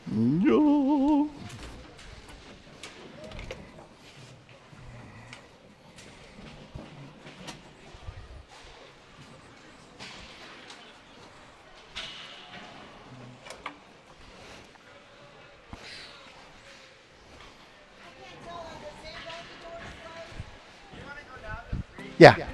No. Yeah.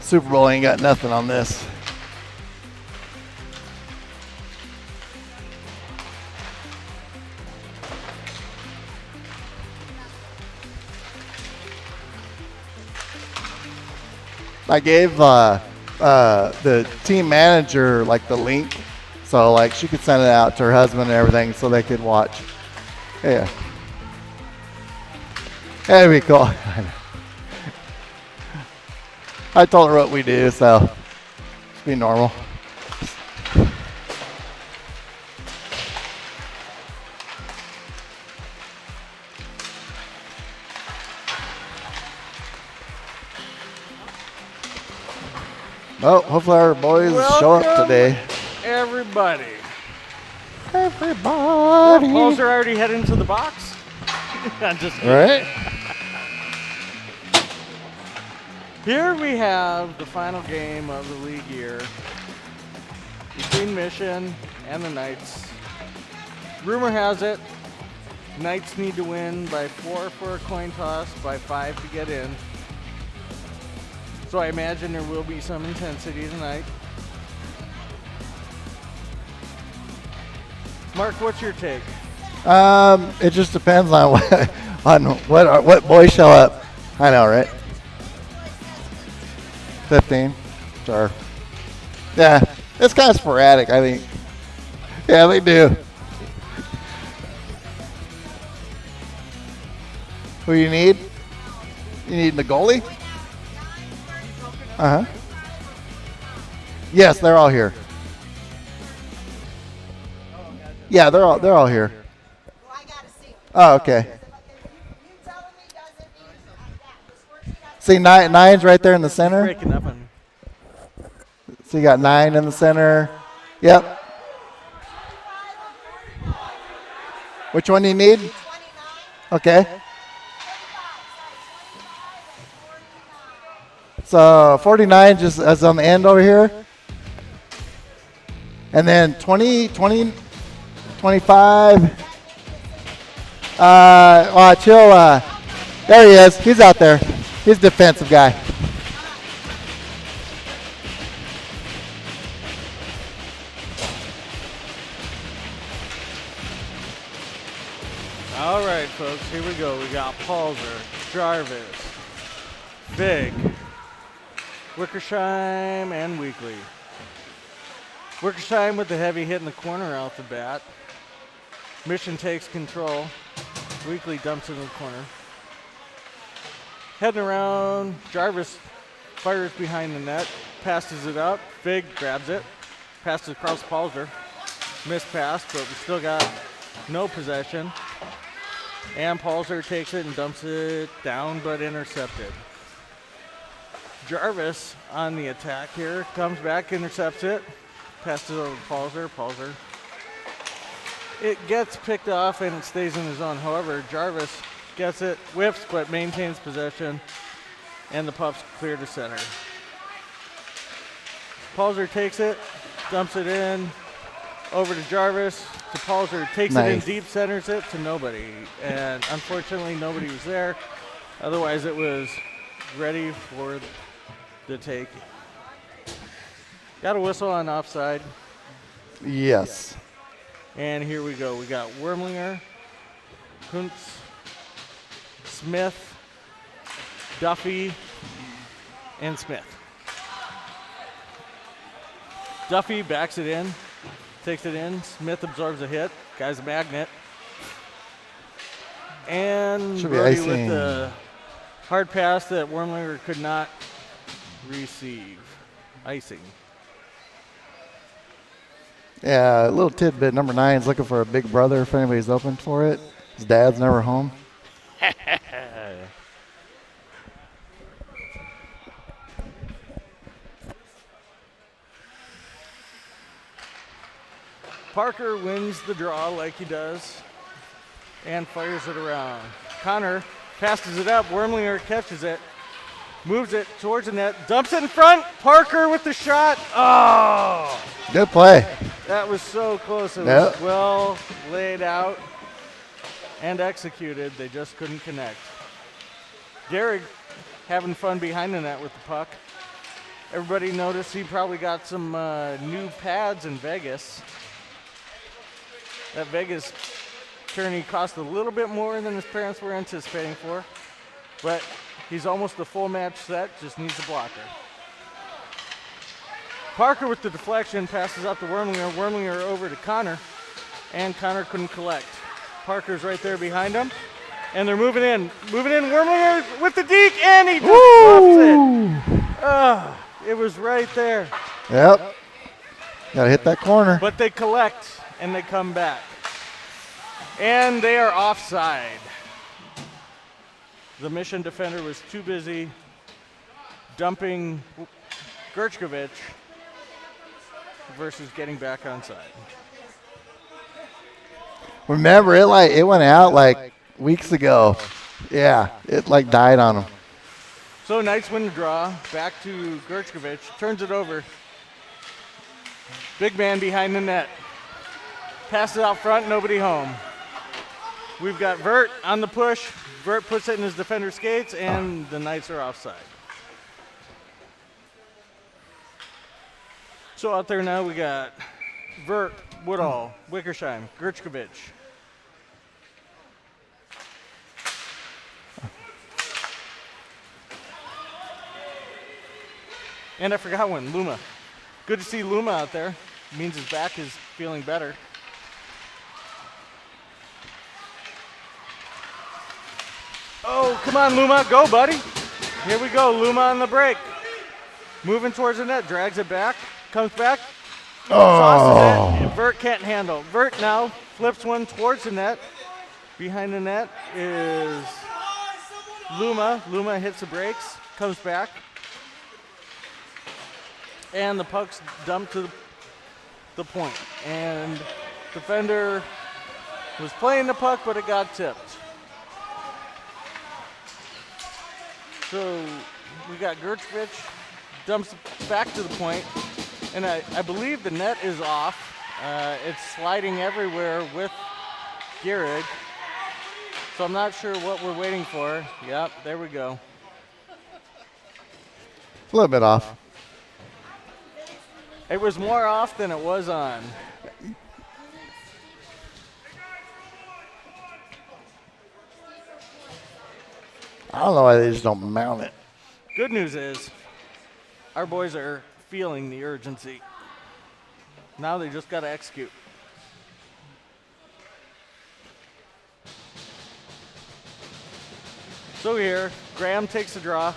Super Bowl ain't got nothing on this. I gave the team manager like the link, so like she could send it out to her husband and everything, so they could watch. Yeah, that'd be cool. I told her what we do, so it's be normal. Well, hopefully our boys show up today. Everybody. Everybody. Balls are already heading to the box. I'm just kidding. Right? Here we have the final game of the league year between Mission and the Knights. Rumor has it, Knights need to win by 4 for a coin toss, by 5 to get in. So I imagine there will be some intensity tonight. Mark, what's your take? It just depends on what boys show up. I know, right? 15. Sure. Yeah, it's kind of sporadic, I think. Yeah, they do. Who you need? You need the goalie? Uh-huh. Yes, they're all here. Yeah, they're all here. Oh, okay. See, nine's right there in the He's center. breaking up on me. So you got 9 in the center. Yep. Which one do you need? Okay. So 49 just as on the end over here. And then 20, 25. Watch, there he is. He's out there. He's a defensive guy. All right, folks, here we go. We got Palzer, Jarvis, Big, Wickersheim, and Weekly. Wickersheim with the heavy hit in the corner out the bat. Mission takes control. Weekly dumps it in the corner. Heading around, Jarvis fires behind the net, passes it up. Big grabs it, passes across Palzer. Missed pass, but we still got no possession. And Palzer takes it and dumps it down, but intercepted. Jarvis on the attack here, comes back, intercepts it, passes it over to Palzer. Palzer. It gets picked off and it stays in the zone. However, Jarvis gets it, whiffs, but maintains possession, and the pups clear to center. Palzer takes it, dumps it in, over to Jarvis, to Palzer, takes it in deep, centers it to nobody. And unfortunately, nobody was there. Otherwise, it was ready for the take. Got a whistle on offside. Yes. And here we go. We got Wormlinger, Kuntz, Smith, Duffy, and Smith. Duffy backs it in, takes it in. Smith absorbs a hit. Guy's a magnet. And Brody with the hard pass that Wormlinger could not receive. Icing. Yeah, a little tidbit. Number 9's looking for a big brother if anybody's open for it. His dad's never home. Parker wins the draw like he does and fires it around. Connor passes it up. Wormlinger catches it, moves it towards the net, dumps it in front. Parker with the shot. Oh! Good play. That was so close. It was well laid out and executed. They just couldn't connect. Derek having fun behind the net with the puck. Everybody noticed he probably got some new pads in Vegas. That Vegas tourney cost a little bit more than his parents were anticipating for, but he's almost a full match set, just needs a blocker. Parker with the deflection passes out to Wormlinger. Wormlinger over to Connor, and Connor couldn't collect. Parker's right there behind him, and they're moving in. Wormlinger with the deke, and he just bluffs it. It was right there. Yep. Gotta hit that corner. But they collect, and they come back. And they are offside. The Mission defender was too busy dumping Gerchkovich versus getting back onside. Remember, it went out like weeks ago. Yeah, it like died on him. So Knights win the draw. Back to Gerchkovich. Turns it over. Big man behind the net. Passes out front, nobody home. We've got Vert on the push. Vert puts it in his defender's skates, and the Knights are offside. So out there now we got Vert, Woodall, Wickersheim, Gerchkovich. And I forgot one, Luma. Good to see Luma out there. Means his back is feeling better. Oh, come on, Luma. Go, buddy. Here we go. Luma on the break. Moving towards the net. Drags it back. Comes back. Oh. And Vert can't handle. Vert now flips one towards the net. Behind the net is Luma. Luma hits the brakes, comes back. And the puck's dumped to the point. And defender was playing the puck, but it got tipped. So we got Gertzvich, dumps it back to the point. And I believe the net is off. It's sliding everywhere with Gehrig. So I'm not sure what we're waiting for. Yep, there we go. A little bit off. It was more off than it was on. I don't know why they just don't mount it. Good news is our boys are feeling the urgency. Now they just got to execute. So here, Graham takes the draw.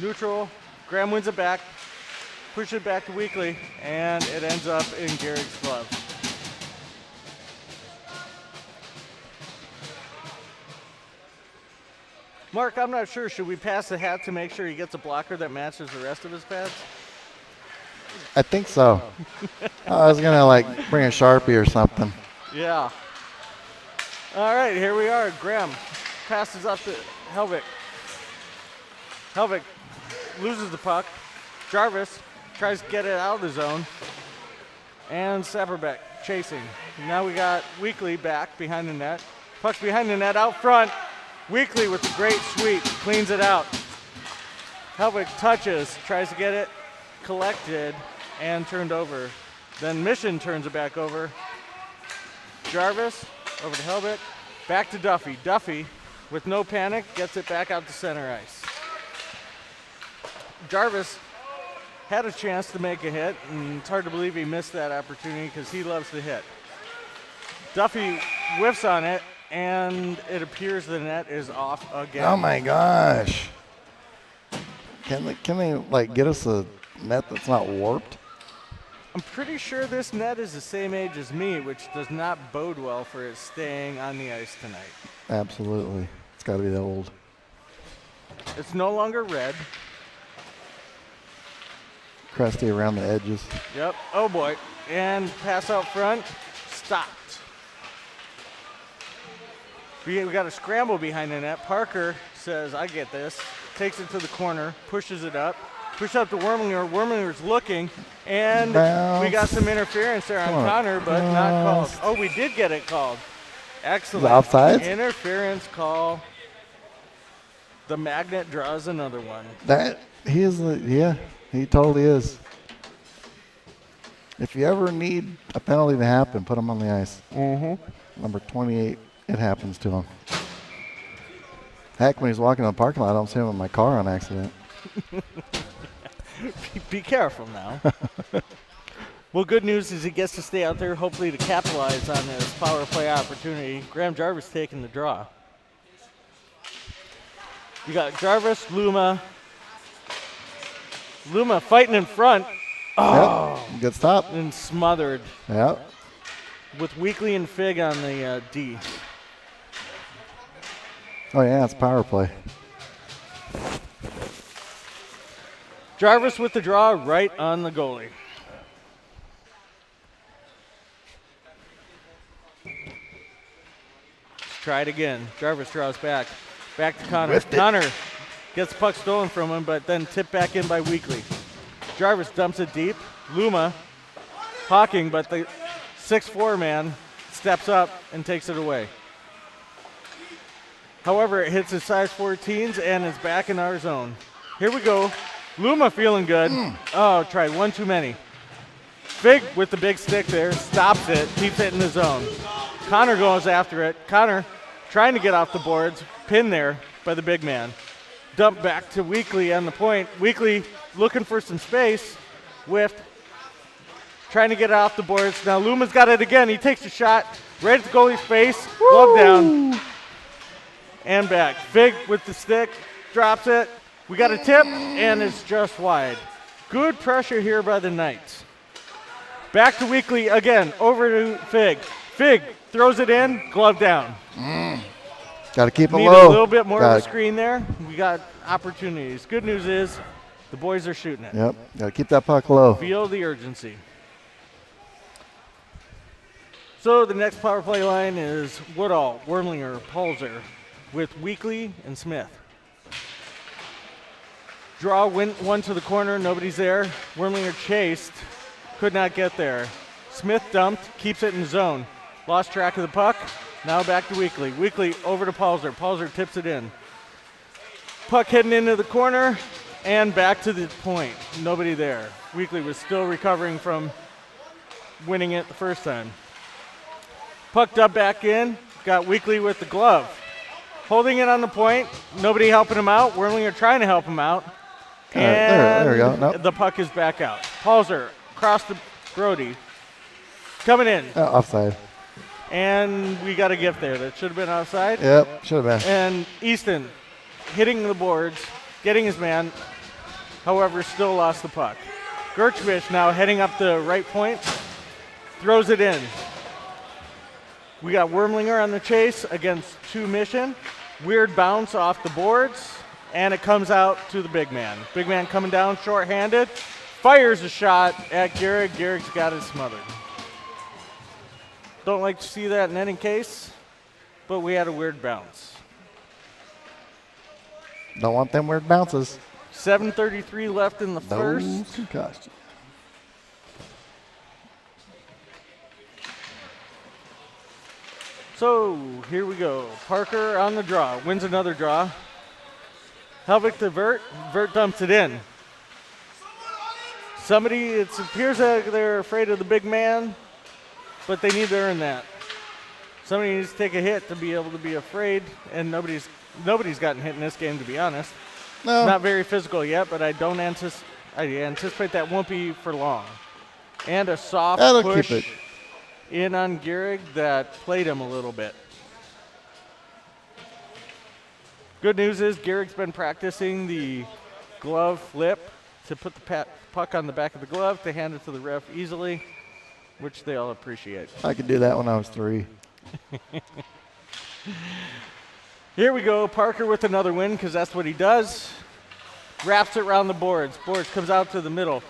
Neutral. Graham wins it back. Push it back to Weekly, and it ends up in Gehrig's glove. Mark, I'm not sure. Should we pass the hat to make sure he gets a blocker that matches the rest of his pads? I think so. I was gonna like bring a Sharpie or something. Yeah. All right, here we are. Graham passes up to Helvik. Helvik loses the puck. Jarvis tries to get it out of the zone. And Saberbeck chasing. Now we got Weekly back behind the net. Puck's behind the net out front. Weekly with a great sweep, cleans it out. Helvik touches, tries to get it collected and turned over. Then Mission turns it back over. Jarvis over to Helvik, back to Duffy. Duffy, with no panic, gets it back out to center ice. Jarvis had a chance to make a hit, and it's hard to believe he missed that opportunity because he loves to hit. Duffy whiffs on it, and it appears the net is off again. Oh my gosh! Can they like get us a net that's not warped? I'm pretty sure this net is the same age as me, which does not bode well for it staying on the ice tonight. Absolutely, it's got to be that old. It's no longer red. Crusty around the edges. Yep. Oh boy. And pass out front. Stopped. We got a scramble behind the net. Parker says, I get this. Takes it to the corner. Pushes it up. Pushes up to Wormlinger. Wormlinger's looking. And we got some interference there on Connor, but not called. Oh, we did get it called. Excellent. Offside? Interference call. The Magnet draws another one. He totally is. If you ever need a penalty to happen, put him on the ice. Mm-hmm. Number 28, it happens to him. Heck, when he's walking in the parking lot, I don't see him in my car on accident. Be careful now. Well, good news is he gets to stay out there, hopefully to capitalize on this power play opportunity. Graham Jarvis taking the draw. You got Jarvis, Luma fighting in front. Oh, yep. Good stop. And smothered. Yep. With Weekly and Fig on the D. Oh, yeah, it's power play. Jarvis with the draw right on the goalie. Let's try it again. Jarvis draws back. Back to Connor. Connor gets the puck stolen from him, but then tipped back in by Weekly. Jarvis dumps it deep. Luma hawking, but the 6'4" man steps up and takes it away. However, it hits his size 14s and is back in our zone. Here we go. Luma feeling good. Oh, tried one too many. Fig with the big stick there, stops it, keeps it in the zone. Connor goes after it. Connor trying to get off the boards, pinned there by the big man. Dump back to Weekly on the point. Weekly looking for some space. Whiffed. Trying to get it off the boards. Now Luma's got it again. He takes a shot right at the goalie's face. Glove down. And back. Fig with the stick. Drops it. We got a tip, and it's just wide. Good pressure here by the Knights. Back to Weekly again, over to Fig. Fig throws it in, glove down. Got to keep it Need low. a little bit more of a screen there. We got opportunities. Good news is the boys are shooting it. Yep, got to keep that puck low. Feel the urgency. So the next power play line is Woodall, Wormlinger, Palzer with Weekly and Smith. Draw went one to the corner, nobody's there. Wormlinger chased, could not get there. Smith dumped, keeps it in zone. Lost track of the puck, now back to Weekly. Weekly over to Palzer, Palzer tips it in. Puck heading into the corner and back to the point, nobody there. Weekly was still recovering from winning it the first time. Puck dubbed back in, got Weekly with the glove. Holding it on the point, nobody helping him out. Wormlinger trying to help him out. And there we go. Nope. The puck is back out. Palzer across the Brody. Coming in. Offside. And we got a gift there. That should have been offside. Yep, should have been. And Easton hitting the boards, getting his man, however, still lost the puck. Gerchfish now heading up the right point, throws it in. We got Wormlinger on the chase against 2 Mission. Weird bounce off the boards, and it comes out to the big man. Big man coming down short-handed, fires a shot at Garrick. Garrick's got it smothered. Don't like to see that in any case, but we had a weird bounce. Don't want them weird bounces. 7:33 left in the first. Those cost you. So here we go. Parker on the draw, wins another draw. Helvig to Vert. Vert dumps it in. Somebody, it appears that they're afraid of the big man, but they need to earn that. Somebody needs to take a hit to be able to be afraid, and nobody's gotten hit in this game, to be honest. No. Not very physical yet, but I anticipate that won't be for long. And a soft That'll push keep it. in on Gehrig that played him a little bit. Good news is Gehrig's been practicing the glove flip to put the puck on the back of the glove to hand it to the ref easily, which they all appreciate. I could do that when I was 3. Here we go, Parker with another win because that's what he does. Wraps it around the boards. Boards comes out to the middle.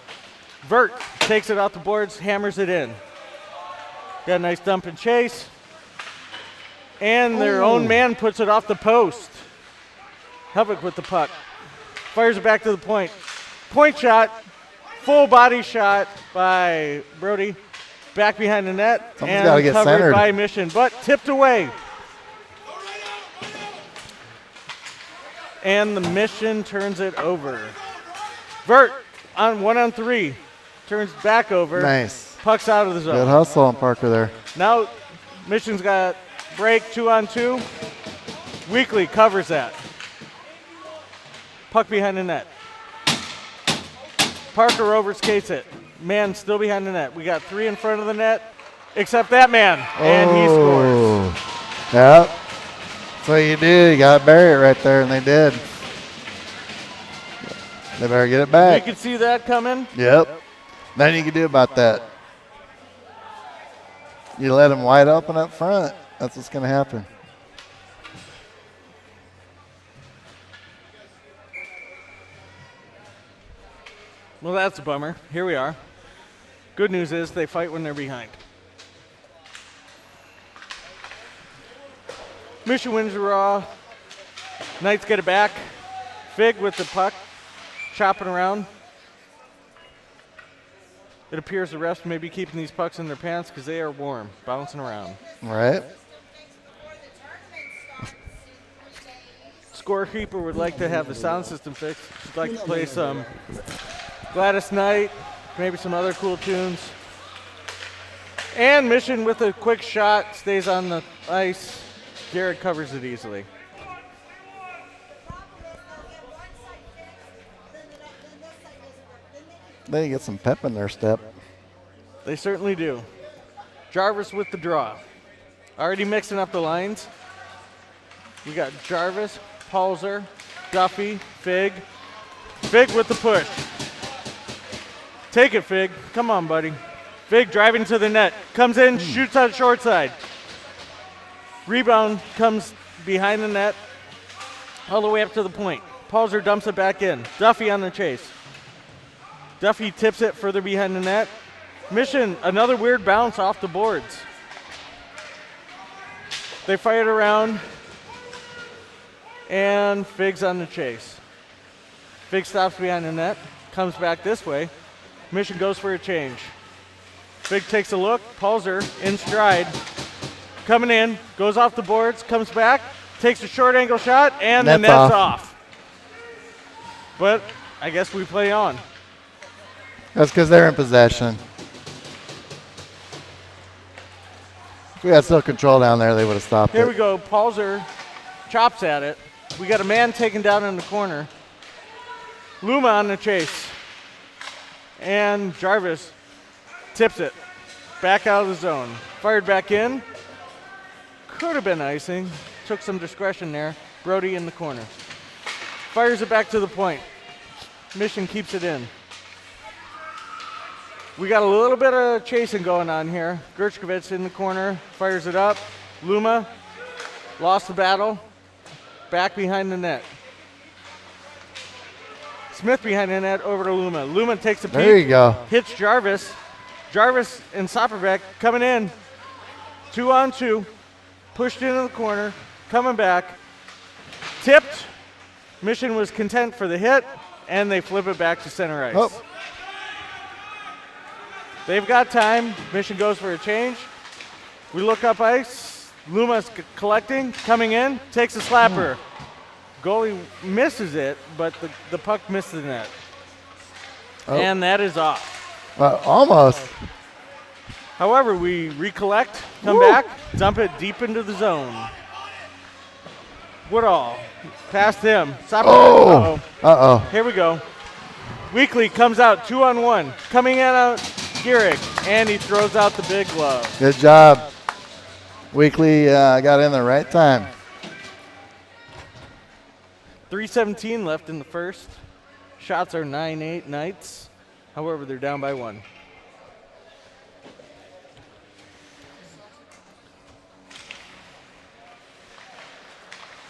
Vert takes it out the boards, hammers it in. Got a nice dump and chase. And their own man puts it off the post. Helvig with the puck. Fires it back to the point. Point shot, full body shot by Brody. Back behind the net. Someone's gotta get covered centered. by Mission, but tipped away. And the Mission turns it over. Vert on 1-on-3. Turns back over. Nice. Puck's out of the zone. Good hustle on Parker there. Now Mission's got break 2-on-2. Weekly covers that. Puck behind the net. Parker overskates it. Man still behind the net. We got 3 in front of the net, except that man. And he scores. Yep. That's what you do. You got to bury it right there, and they did. They better get it You back. could see that coming. Yep. Nothing you can do about that. You let them wide open up front. That's what's going to happen. Well, that's a bummer. Here we are. Good news is they fight when they're behind. Mission wins the raw. Knights get it back. Fig with the puck, chopping around. It appears the refs may be keeping these pucks in their pants because they are warm, bouncing around. All right. Scorekeeper would like to have the sound system fixed. She'd like to play some Gladys Knight, maybe some other cool tunes. And Mission with a quick shot, stays on the ice. Garrett covers it easily. They get some pep in their step. They certainly do. Jarvis with the draw. Already mixing up the lines. We got Jarvis, Palzer, Duffy, Fig. Fig with the push. Take it, Fig. Come on, buddy. Fig driving to the net. Comes in, shoots on short side. Rebound comes behind the net all the way up to the point. Palzer dumps it back in. Duffy on the chase. Duffy tips it further behind the net. Mission, another weird bounce off the boards. They fire it around, and Fig's on the chase. Fig stops behind the net, comes back this way. Mission goes for a change. Fig takes a look, Palzer in stride. Coming in, goes off the boards, comes back, takes a short angle shot, and the net's off. But I guess we play on. That's because they're in possession. If we had still control down there, they would have stopped it. Here we go. Palzer chops at it. We got a man taken down in the corner. Luma on the chase. And Jarvis tips it back out of the zone. Fired back in. Could have been icing. Took some discretion there. Brody in the corner. Fires it back to the point. Mission keeps it in. We got a little bit of chasing going on here. Gershkovich in the corner, fires it up. Luma lost the battle. Back behind the net. Smith behind the net, over to Luma. Luma takes a peek. There you go. Hits Jarvis. Jarvis and Sopperbeck coming in. 2-on-2. Pushed into the corner. Coming back. Tipped. Mission was content for the hit. And they flip it back to center ice. Oh. They've got time. Mission goes for a change. We look up ice. Luma's collecting, coming in, takes a slapper. Goalie misses it, but the puck missed the net. Oh. And that is off. Almost. However, we recollect, come back, dump it deep into the zone. Woodall, past him. Oh! Uh-oh. Here we go. Weekly comes out 2-on-1. Coming in out Gehrig, and he throws out the big glove. Good job. Weekly got in the right time. 3:17 left in the first. Shots are 9-8 Knights. However, they're down by 1.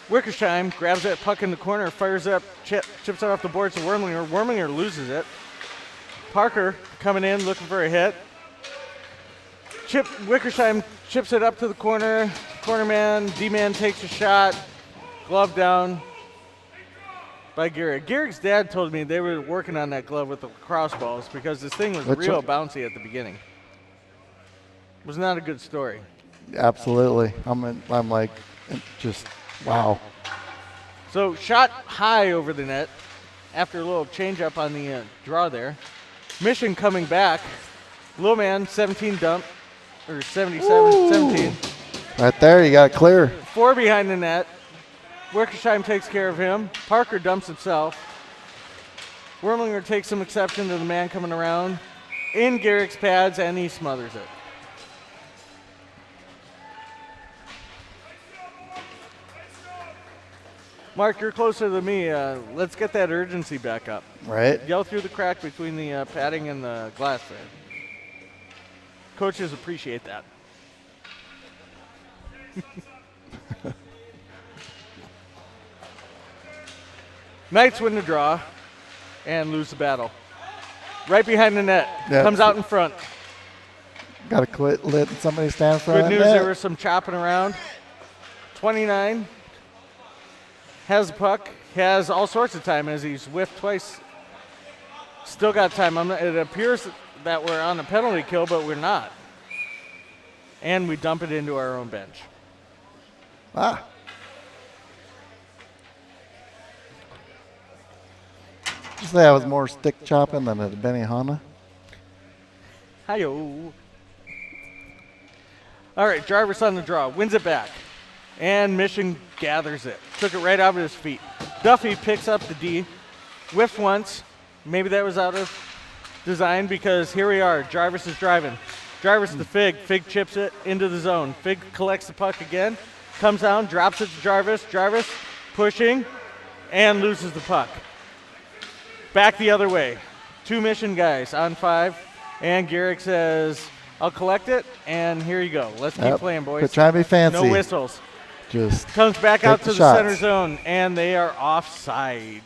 Wickersheim grabs that puck in the corner, fires up, chips it off the board to Wormlinger. Wormlinger loses it. Parker coming in, looking for a hit. Wickersheim chips it up to the corner. Corner man, D-man takes a shot. Glove down by Gehrig. Gehrig's dad told me they were working on that glove with the crossballs because this thing was real bouncy at the beginning. It was not a good story. Absolutely. I'm like, just, wow. So shot high over the net after a little change up on the draw there. Mission coming back. Little man, 17 dump, or 77, 17. Right there, you got it clear. 4 behind the net. Wickersheim takes care of him. Parker dumps himself. Wormlinger takes some exception to the man coming around. In Gehrig's pads, and he smothers it. Mark, you're closer than me. Let's get that urgency back up. Right. Yell through the crack between the padding and the glass there. Coaches appreciate that. Knights win the draw and lose the battle. Right behind the net. Yep. Comes out in front. Got to quit letting somebody stand in front Good of news, that. there was some chopping around. 29 has the puck. Has all sorts of time as he's whiffed twice. Still got time. It appears that we're on a penalty kill, but we're not. And we dump it into our own bench. Ah. Did you say I was more stick chopping than a Benihana? Hi-yo. All right, Jarvis on the draw. Wins it back. And Mission gathers it. Took it right out of his feet. Duffy picks up the D. Whiffs once. Maybe that was out of design because here we are. Jarvis is driving. Jarvis to Fig. Fig chips it into the zone. Fig collects the puck again. Comes down, drops it to Jarvis. Jarvis pushing and loses the puck. Back the other way. 2 mission guys on 5. And Garrick says, I'll collect it, and here you go. Let's keep playing, boys. Quit trying to be fancy. No whistles. Just comes back out to the shots. center zone, and they are offside.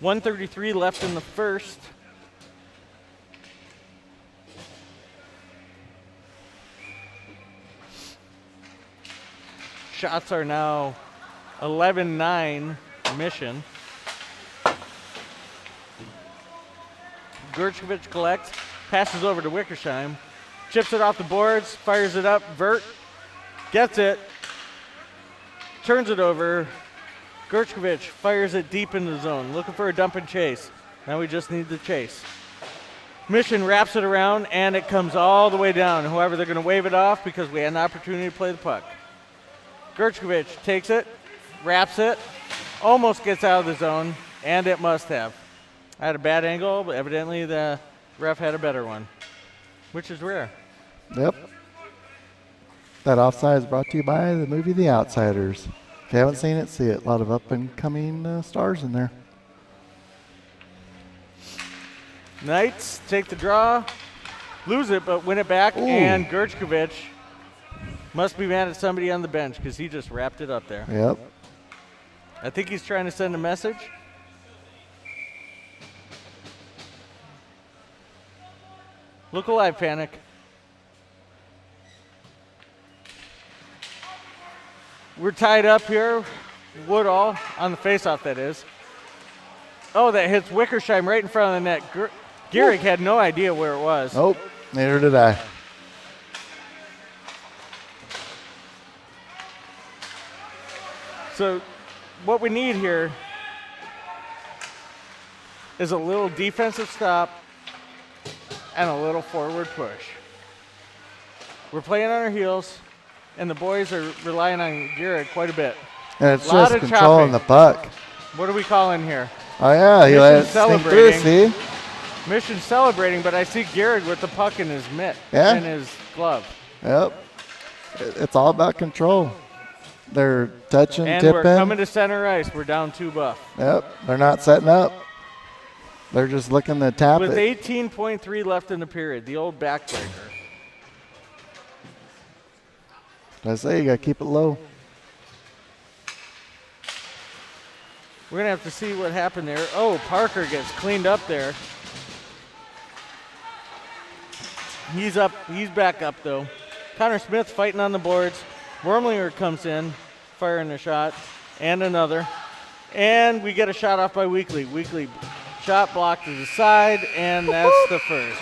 .133 left in the first. Shots are now 11-9 Mission. Gershkovich collects, passes over to Wickersheim, chips it off the boards, fires it up, Vert gets it, turns it over. Gershkovich fires it deep in the zone, looking for a dump and chase. Now we just need the chase. Mission wraps it around, and it comes all the way down. However, they're going to wave it off because we had an opportunity to play the puck. Gershkovich takes it, wraps it, almost gets out of the zone, and it must have. I had a bad angle, but evidently the ref had a better one, which is rare. Yep. That offside is brought to you by the movie The Outsiders. If you haven't seen it, see it. A lot of up-and-coming stars in there. Knights take the draw, lose it, but win it back, and Gershkovich must be mad at somebody on the bench because he just wrapped it up there. Yep. I think he's trying to send a message. Look alive, Panic. We're tied up here. Woodall on the faceoff, that is. Oh, that hits Wickersheim right in front of the net. Garrick had no idea where it was. Nope, neither did I. So what we need here is a little defensive stop and a little forward push. We're playing on our heels, and the boys are relying on Garrick quite a bit. And it's just controlling the puck. What are we calling here? Oh, yeah, he let it sneak through, see? Mission celebrating, but I see Garrick with the puck in his mitt, in his glove. Yep. It's all about control. They're touching, and tipping. And we're coming to center ice. We're down 2 buff. Yep. They're not setting up. They're just looking to tap With it. 18.3 left in the period, the old backbreaker. I say you got to keep it low. We're going to have to see what happened there. Oh, Parker gets cleaned up there. He's up. He's back up, though. Connor Smith fighting on the boards. Wormlinger comes in, firing a shot, and another. And we get a shot off by Weekly. Weekly shot blocked to the side, and that's the first.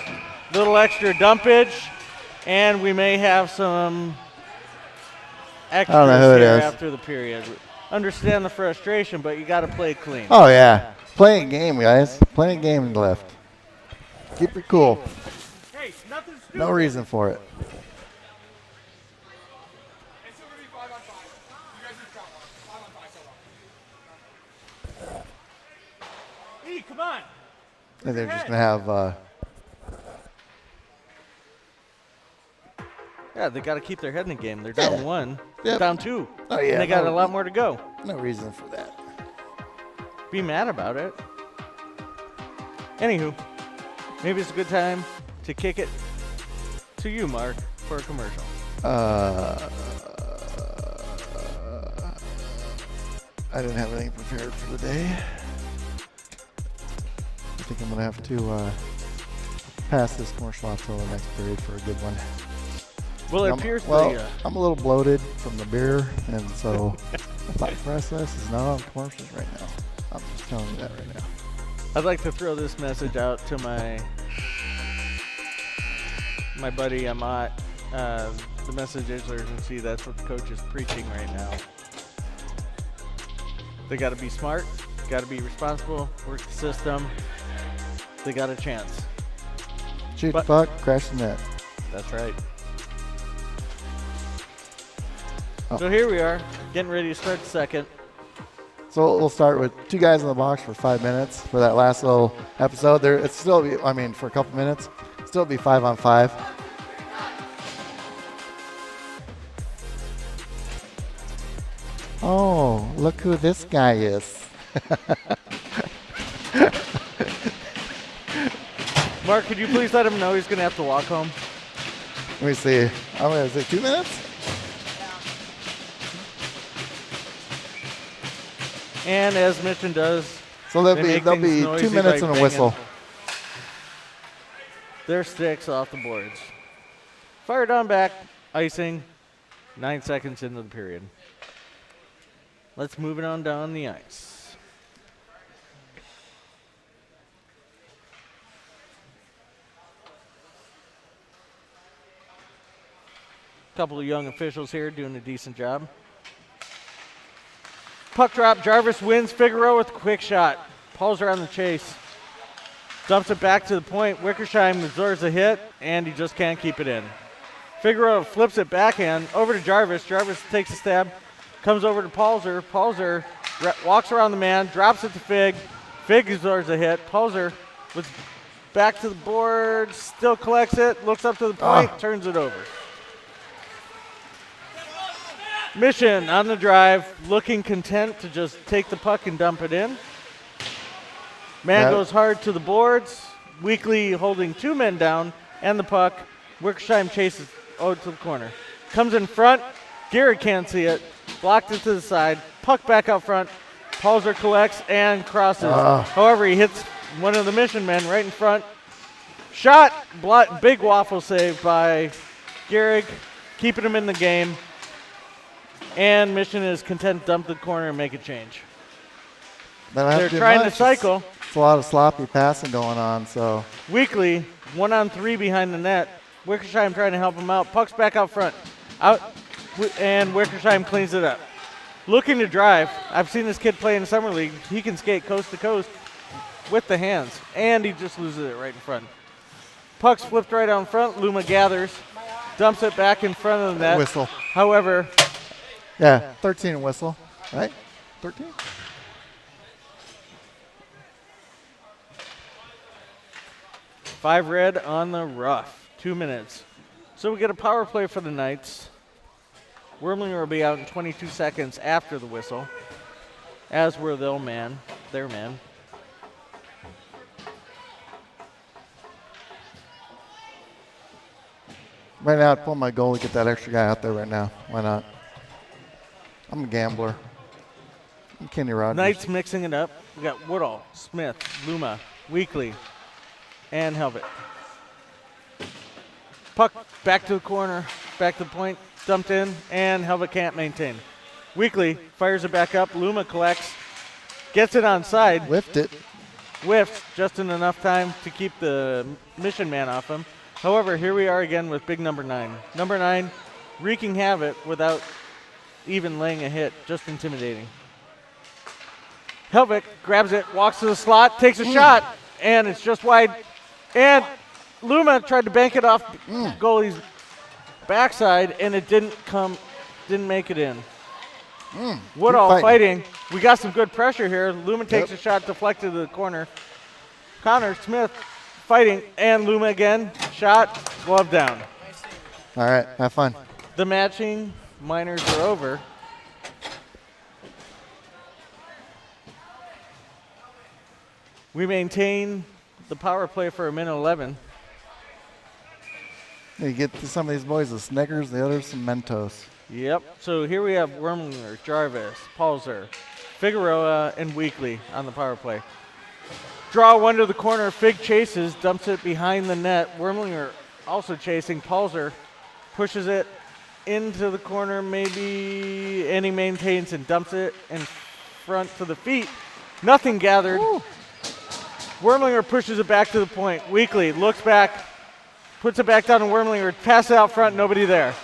Little extra dumpage, and we may have some extras here after the period. Understand the frustration, but you got to play clean. Oh, yeah. Playing game, guys. Playing game left. Keep it cool. Hey, nothing stupid. No reason for it. Hey, come on. And they're just going to have... Yeah, they got to keep their head in the game. They're down 1, down 2. Oh, yeah. And they got a lot more to go. No reason for that. Be mad about it. Anywho, maybe it's a good time to kick it to you, Mark, for a commercial. I didn't have anything prepared for the day. I think I'm going to have to pass this commercial off till the next period for a good one. Well, it appears I'm a little bloated from the beer, and so the thought process is not on commercials right now. I'm just telling you that right now. I'd like to throw this message out to my buddy Amat. The message is urgency. That's what the coach is preaching right now. They got to be smart, got to be responsible, work the system. They got a chance. Shoot the puck, crash the net. That's right. So here we are, getting ready to start the second. So we'll start with 2 guys in the box for 5 minutes for that last little episode. It's still, for a couple minutes, still be 5-on-5. Look who this guy is. Mark, could you please let him know he's going to have to walk home? Let me see. Is it 2 minutes? And as Mission does, So there'll be 2 minutes and a whistle. Their sticks off the boards. Fired on back, icing, 9 seconds into the period. Let's move it on down the ice. Couple of young officials here doing a decent job. Puck drop, Jarvis wins. Figueroa with a quick shot. Palzer on the chase. Dumps it back to the point. Wickersheim absorbs a hit, and he just can't keep it in. Figueroa flips it backhand over to Jarvis. Jarvis takes a stab, comes over to Palzer. Palzer walks around the man, drops it to Fig. Fig absorbs a hit. Palzer with back to the board, still collects it, looks up to the point, turns it over. Mission on the drive, looking content to just take the puck and dump it in. Man goes hard to the boards. Weekly holding 2 men down and the puck. Wickersheim chases to the corner. Comes in front. Gary can't see it. Blocked it to the side. Puck back out front. Palzer collects and crosses. However, he hits one of the Mission men right in front. Shot. Big waffle save by Gehrig, keeping him in the game. And Mission is content to dump the corner and make a change. They're trying to cycle. It's a lot of sloppy passing going on. So Weekly, 1-on-3 behind the net. Wickersheim trying to help him out. Puck's back out front. And Wickersheim cleans it up. Looking to drive. I've seen this kid play in the summer league. He can skate coast to coast with the hands. And he just loses it right in front. Puck's flipped right out in front. Luma gathers. Dumps it back in front of the net. Whistle. However, 13 whistle, right? 13? Five red on the rough. 2 minutes. So we get a power play for the Knights. Wormlinger will be out in 22 seconds after the whistle, as were their man. Right now, I'd pull my goal to get that extra guy out there right now. Why not? I'm a gambler. I'm Kenny Rogers. Knights mixing it up. We got Woodall, Smith, Luma, Weekly, and Helvet. Puck back to the corner, back to the point, dumped in, and Helvet can't maintain. Weekly fires it back up. Luma collects, gets it onside. Whiffs just in enough time to keep the Mission man off him. However, here we are again with big number 9. Number 9 wreaking havoc without even laying a hit, just intimidating. Helvik grabs it, walks to the slot, takes a shot, and it's just wide. And Luma tried to bank it off goalie's backside, and it didn't make it in. Woodall fighting. We got some good pressure here. Luma takes a shot, deflected to the corner. Connor Smith fighting, and Luma again, shot, glove down. All right, have fun. The matching minors are over. We maintain the power play for a minute 11. You get to some of these boys the Snickers, the others some Mentos. Yep. So here we have Wormlinger, Jarvis, Palzer, Figueroa, and Weekly on the power play. Draw one to the corner. Fig chases, dumps it behind the net. Wormlinger also chasing. Palzer pushes it into the corner maybe, and he maintains and dumps it in front to the feet. Nothing gathered. Woo. Wormlinger pushes it back to the point. Weekly looks back, puts it back down to Wormlinger, passes out front, nobody there.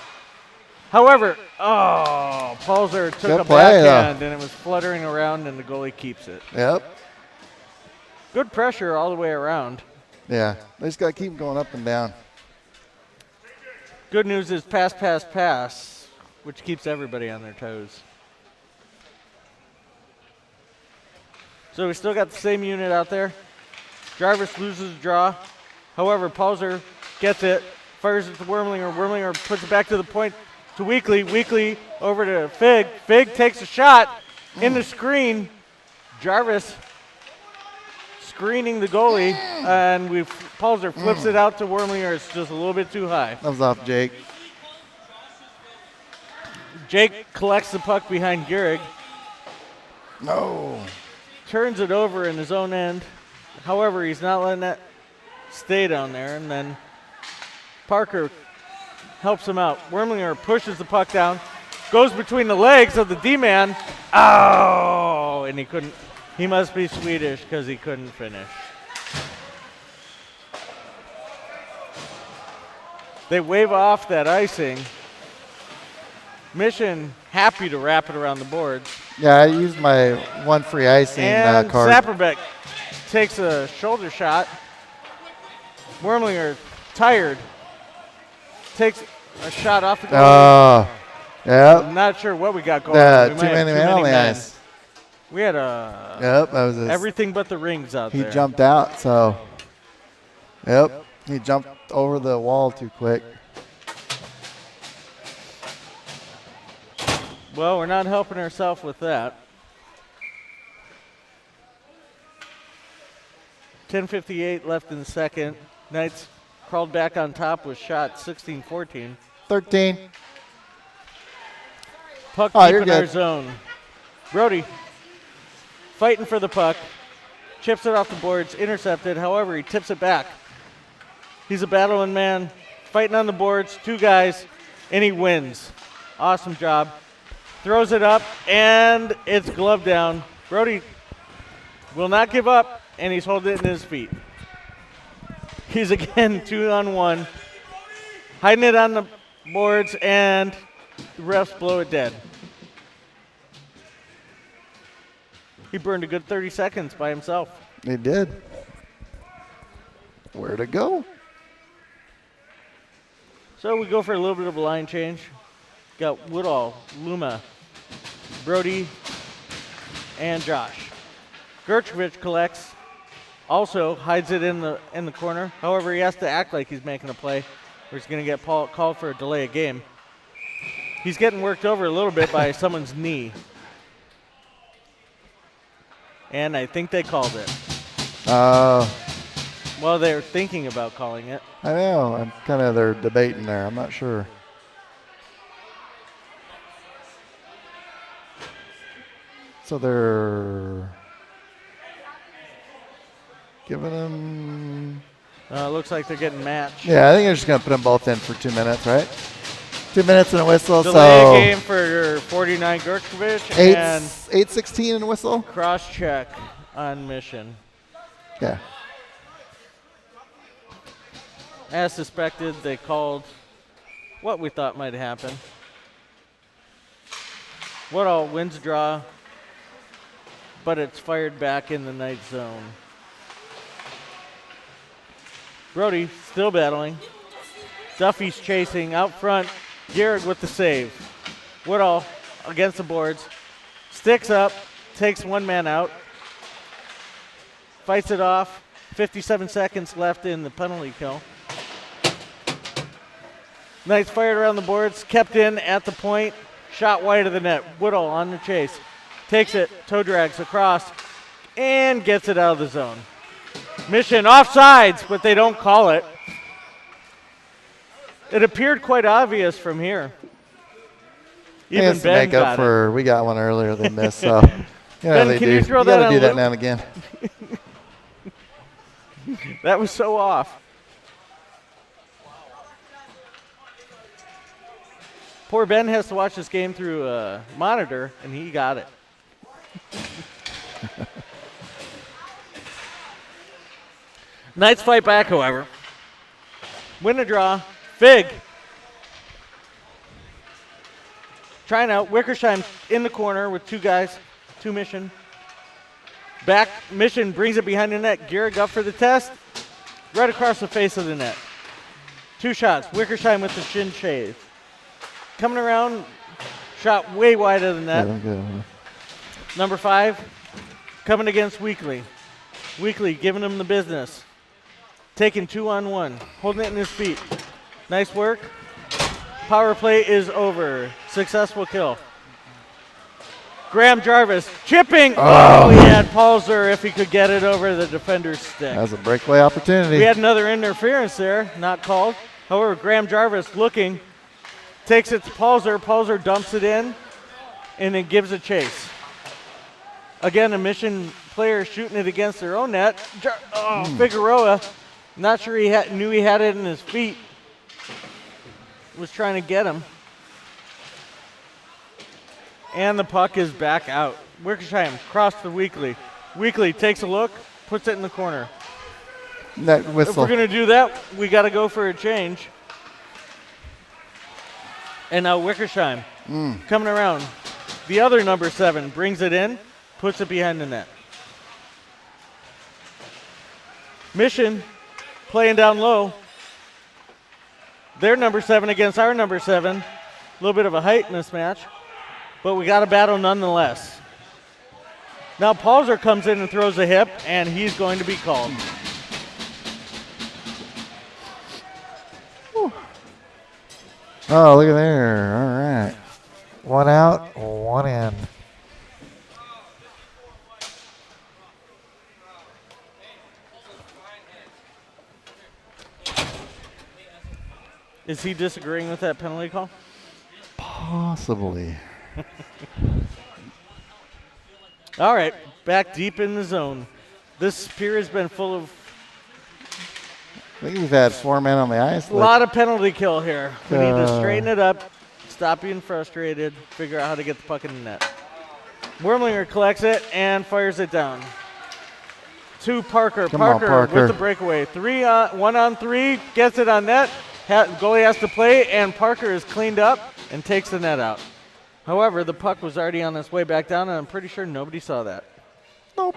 However, Palzer took a backhand and it was fluttering around and the goalie keeps it. Yep. Good pressure all the way around. Yeah, they just got to keep going up and down. Good news is pass, which keeps everybody on their toes. So we still got the same unit out there. Jarvis loses the draw. However, Palzer gets it, fires it to Wormlinger. Wormlinger puts it back to the point to Weekly. Weekly over to Fig. Fig takes a shot, In the screen, Jarvis screening the goalie, and Pulser flips it out to Wormlinger. It's just a little bit too high. That was off Jake. Jake collects the puck behind Gehrig. No. Turns it over in his own end. However, he's not letting that stay down there, and then Parker helps him out. Wormlinger pushes the puck down, goes between the legs of the D-man. Oh, and he couldn't. He must be Swedish because he couldn't finish. They wave off that icing. Mission happy to wrap it around the boards. Yeah, I used my one free icing And card. Sapperbeck takes a shoulder shot. Wormlinger, tired, takes a shot off the goal. Oh, yeah. I'm not sure what we got going on. We Too might have many men on the men. ice. We had Yep, that was his. everything but the rings out He there. jumped out, so. Yep, he jumped over the wall too quick. Well, we're not helping ourselves with that. 10:58 left in the second. Knights crawled back on top with shot 16-14. 13. Puck Oh, deep you're in our good. zone. Brody fighting for the puck. Chips it off the boards, intercepted. However, he tips it back. He's a battling man, fighting on the boards, two guys, and he wins. Awesome job. Throws it up, and it's gloved down. Brody will not give up, and he's holding it in his feet. He's again 2-on-1, hiding it on the boards, and the refs blow it dead. He burned a good 30 seconds by himself. He did. Where to go? So we go for a little bit of a line change. Got Woodall, Luma, Brody, and Josh. Gertrovich collects, also hides it in the corner. However, he has to act like he's making a play, or he's going to get called for a delay of game. He's getting worked over a little bit by someone's knee. And I think they called it. Well, they were thinking about calling it. I know. I'm kind of they're debating there. I'm not sure. So they're giving them. Looks like they're getting matched. Yeah, I think they're just gonna put them both in for 2 minutes, right? 2 minutes and a whistle. Delay so game for 49 Gertrovich and 8:16 and a whistle. cross check on Mission. Yeah. As suspected, they called what we thought might happen. Woodall wins draw, but it's fired back in the night zone. Brody still battling. Duffy's chasing out front. Gehrig with the save. Woodall against the boards. Sticks up, takes one man out. Fights it off. 57 seconds left in the penalty kill. Knights fired around the boards, kept in at the point, shot wide of the net. Woodall on the chase. Takes it, toe drags across, and gets it out of the zone. Mission offsides, but they don't call it. It appeared quite obvious from here. Even It's to Ben make up got it. for we got one earlier than this, so you know Ben, they can do. you throw gotta that on do that loop? now and again. That was so off. Poor Ben has to watch this game through a monitor, and he got it. Knights fight back, however. Win a draw. Fig. Trying out. Wickersheim in the corner with two guys. Two Mission. Back. Mission brings it behind the net. Gehrig up for the test. Right across the face of the net. Two shots. Wickersheim with the shin shave. Coming around. Shot way wide of the net. Yeah, good. Number 5. Coming against Weekly. Weekly giving him the business. Taking 2-on-1. Holding it in his feet. Nice work. Power play is over. Successful kill. Graham Jarvis chipping. Oh, he had Palzer if he could get it over the defender's stick. That was a breakaway opportunity. We had another interference there, not called. However, Graham Jarvis looking, takes it to Palzer. Palzer dumps it in, and then gives a chase. Again, a Mission player shooting it against their own net. Figueroa, not sure he knew he had it in his feet. Was trying to get him. And the puck is back out. Wickersheim cross to Weekly. Weekly takes a look, puts it in the corner. Net If whistle. we're going to do that, we got to go for a change. And now Wickersheim coming around. The other number 7 brings it in, puts it behind the net. Mission playing down low. Their number 7 against our number 7. A little bit of a height mismatch, but we got a battle nonetheless. Now Palzer comes in and throws a hip, and he's going to be called. Oh, look at there. All right. One out, one in. Is he disagreeing with that penalty call? Possibly. All right, back deep in the zone. This period has been full of I think we've had 4 men on the ice. a lot of penalty kill here. We need to straighten it up, stop being frustrated, figure out how to get the puck in the net. Wormlinger collects it and fires it down. To Parker. Come on, Parker. With the breakaway. 1-on-3, gets it on net. Goalie has to play, and Parker is cleaned up and takes the net out. However, the puck was already on its way back down, and I'm pretty sure nobody saw that. Nope.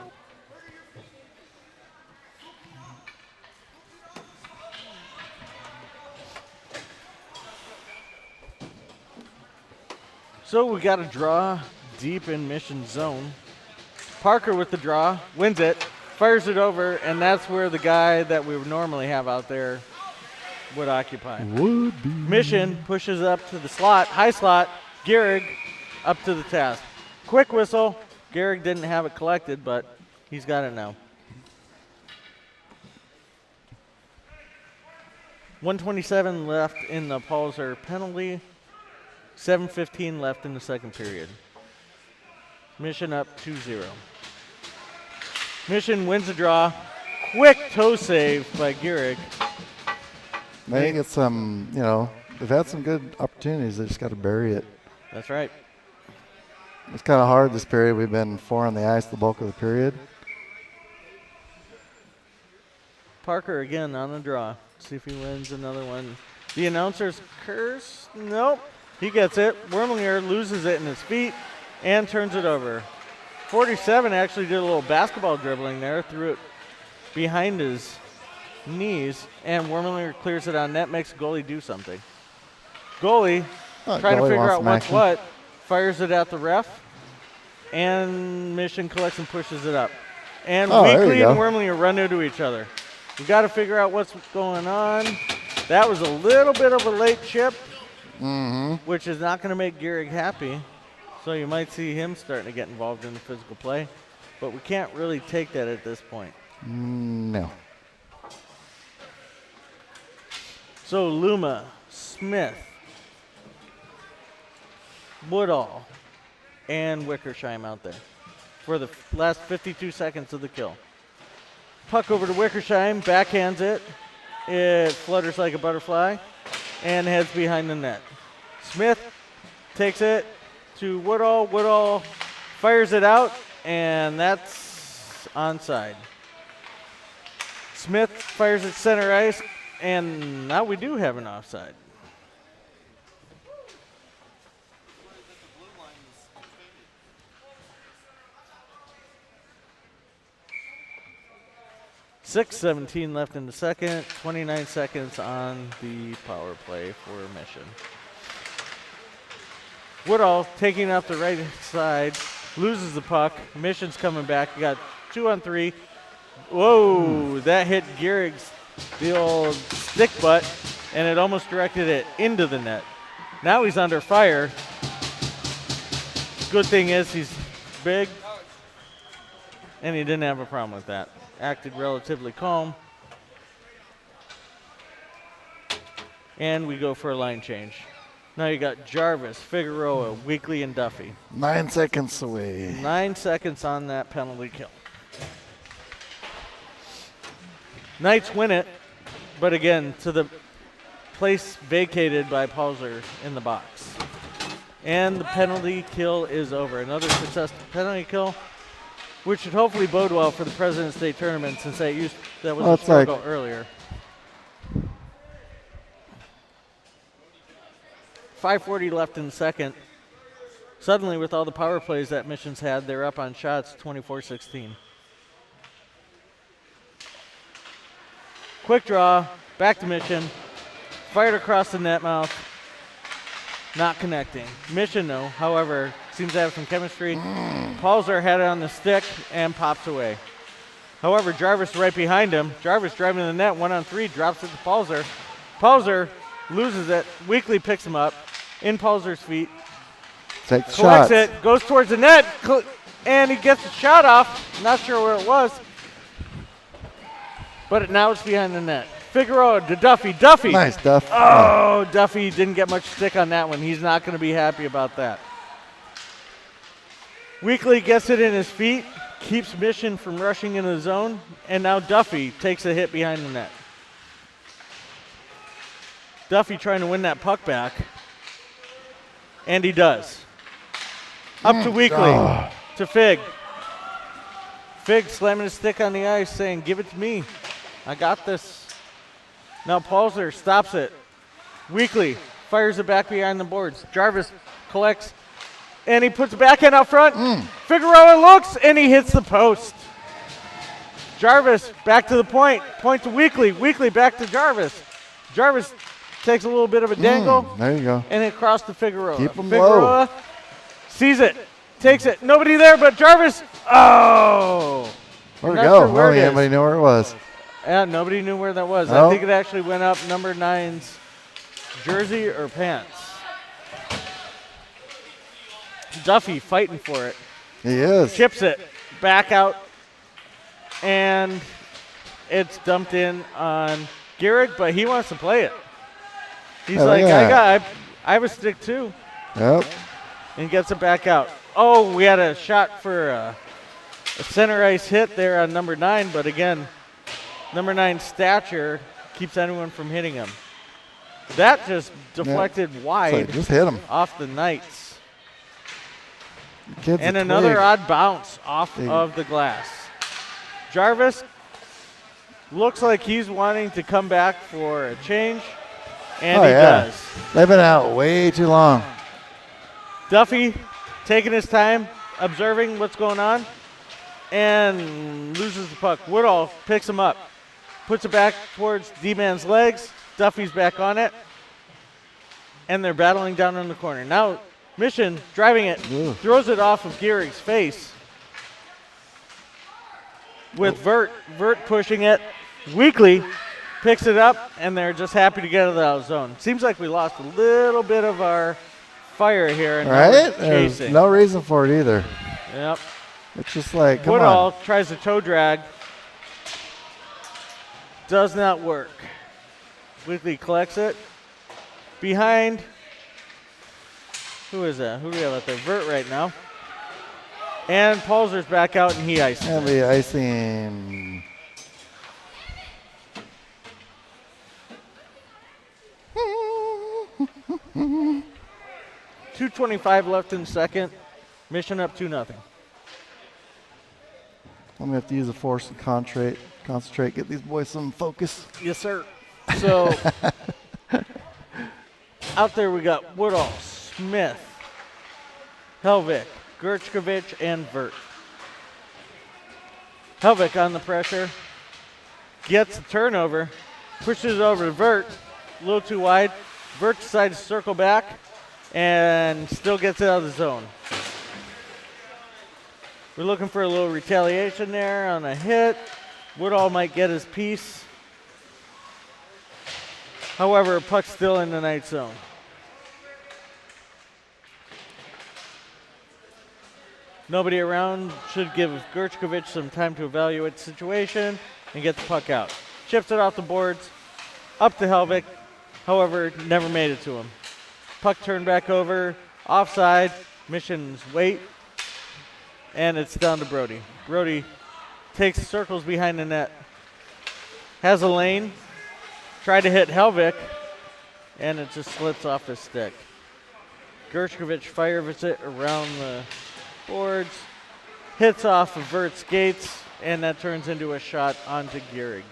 So we got a draw deep in Mission zone. Parker with the draw, wins it, fires it over, and that's where the guy that we would normally have out there would occupy. Would be. Mission pushes up to the slot, high slot. Gehrig up to the task. Quick whistle. Gehrig didn't have it collected, but he's got it now. 1:27 left in the Palzer penalty. 7:15 left in the second period. Mission up 2-0. Mission wins the draw. Quick toe save by Gehrig. They get some, they've had some good opportunities. They just got to bury it. That's right. It's kind of hard this period. We've been 4 on the ice the bulk of the period. Parker again on the draw. See if he wins another one. The announcer's curse. Nope. He gets it. Wormlinger loses it in his feet and turns it over. 47 actually did a little basketball dribbling there, threw it behind his knees, and Wormlinger clears it on net, makes goalie do something. Goalie, trying to figure out what's what, fires it at the ref, and Mission collects and pushes it up. And Weekly and Wormlinger run into each other. We got to figure out what's going on. That was a little bit of a late chip, which is not going to make Gehrig happy. So you might see him starting to get involved in the physical play. But we can't really take that at this point. No. So Luma, Smith, Woodall, and Wickersheim out there for the last 52 seconds of the kill. Puck over to Wickersheim, backhands it. It flutters like a butterfly and heads behind the net. Smith takes it to Woodall. Woodall fires it out, and that's onside. Smith fires it center ice, and now we do have an offside. .6:17 left in the second, 29 seconds on the power play for Mission. Woodall taking off the right side, loses the puck. Mission's coming back. You got 2-on-3. Whoa, that hit Gehrig's the old stick butt, and it almost directed it into the net. Now he's under fire. Good thing is he's big, and he didn't have a problem with that. Acted relatively calm. And we go for a line change. Now you got Jarvis, Figueroa, Weekly, and Duffy. 9 seconds away. 9 seconds on that penalty kill. Knights win it, but again, to the place vacated by Pauser in the box. And the penalty kill is over. Another successful penalty kill, which should hopefully bode well for the President's Day tournament since that was a struggle earlier. 5:40 left in the second. Suddenly, with all the power plays that Mission's had, they're up on shots 24-16. Quick draw, back to Mission. Fired across the net mouth. Not connecting. Mission, though, however, seems to have some chemistry. Paulser had it on the stick and pops away. However, Jarvis right behind him. Jarvis driving to the net, 1-on-3, drops it to Paulser. Paulser loses it. Weekly picks him up in Paulser's feet. Takes Collects shots. it, goes towards the net, and he gets the shot off. Not sure where it was. But now it's behind the net. Figueroa to Duffy. Duffy. Nice, Duff. Oh, Duffy didn't get much stick on that one. He's not going to be happy about that. Weekly gets it in his feet, keeps Mission from rushing into the zone, and now Duffy takes a hit behind the net. Duffy trying to win that puck back, and he does. Up to Weekly, to Fig. Fig slamming his stick on the ice saying, give it to me. I got this. Now Paulser stops it. Weekly fires it back behind the boards. Jarvis collects, and he puts it back in out front. Figueroa looks, and he hits the post. Jarvis back to the point. Point to Weekly. Weekly back to Jarvis. Jarvis takes a little bit of a dangle. There you go. And it crossed to Figueroa. Keep him Figueroa low. sees it. Takes it. Nobody there but Jarvis. Oh. Where'd it Not go? sure where Well, it is. anybody knew where it was. Yeah, nobody knew where that was. Oh. I think it actually went up number 9's jersey or pants. Duffy fighting for it. He is. Chips it back out, and it's dumped in on Gehrig, but he wants to play it. He's Hell like, yeah. I have a stick too, Yep. and gets it back out. Oh, we had a shot for a center ice hit there on number 9, but again, number 9's stature keeps anyone from hitting him. That just deflected wide So just hit him. off the Knights. Kid's And a another twig. odd bounce off of the glass. Jarvis looks like he's wanting to come back for a change, and he does. They've been out way too long. Duffy taking his time, observing what's going on, and loses the puck. Woodall picks him up, puts it back towards D-man's legs. Duffy's back on it, and they're battling down in the corner. Now Mission driving it, throws it off of Gehrig's face with Vert pushing it. Weekly picks it up, and they're just happy to get out of the zone. Seems like we lost a little bit of our fire here. And Right? There's chasing. no reason for it either. Yep. It's just like, come Woodall on. tries to toe drag. Does not work. Weekly collects it. Behind. Who is that? Who do we have out there? Vert right now. And Paulser's back out, and he ices it. Heavy icing. 2:25 left in the second. Mission up 2-0. I'm going to have to use a force and concentrate, get these boys some focus. Yes, sir. So out there we got Woodall, Smith, Helvik, Gerchkovich, and Vert. Helvik on the pressure, gets the turnover, pushes it over to Vert, a little too wide. Vert decides to circle back and still gets it out of the zone. We're looking for a little retaliation there on a hit. Woodall might get his piece. However, puck's still in the night zone. Nobody around should give Gershkovich some time to evaluate the situation and get the puck out. Chips it off the boards, up to Helvik. However, never made it to him. Puck turned back over, offside, Mission's wait, and it's down to Brody. Brody takes circles behind the net, has a lane, tried to hit Helvik, and it just slips off his stick. Gershkovich fires it around the boards, hits off of Vert's skates, and that turns into a shot onto Gehrig.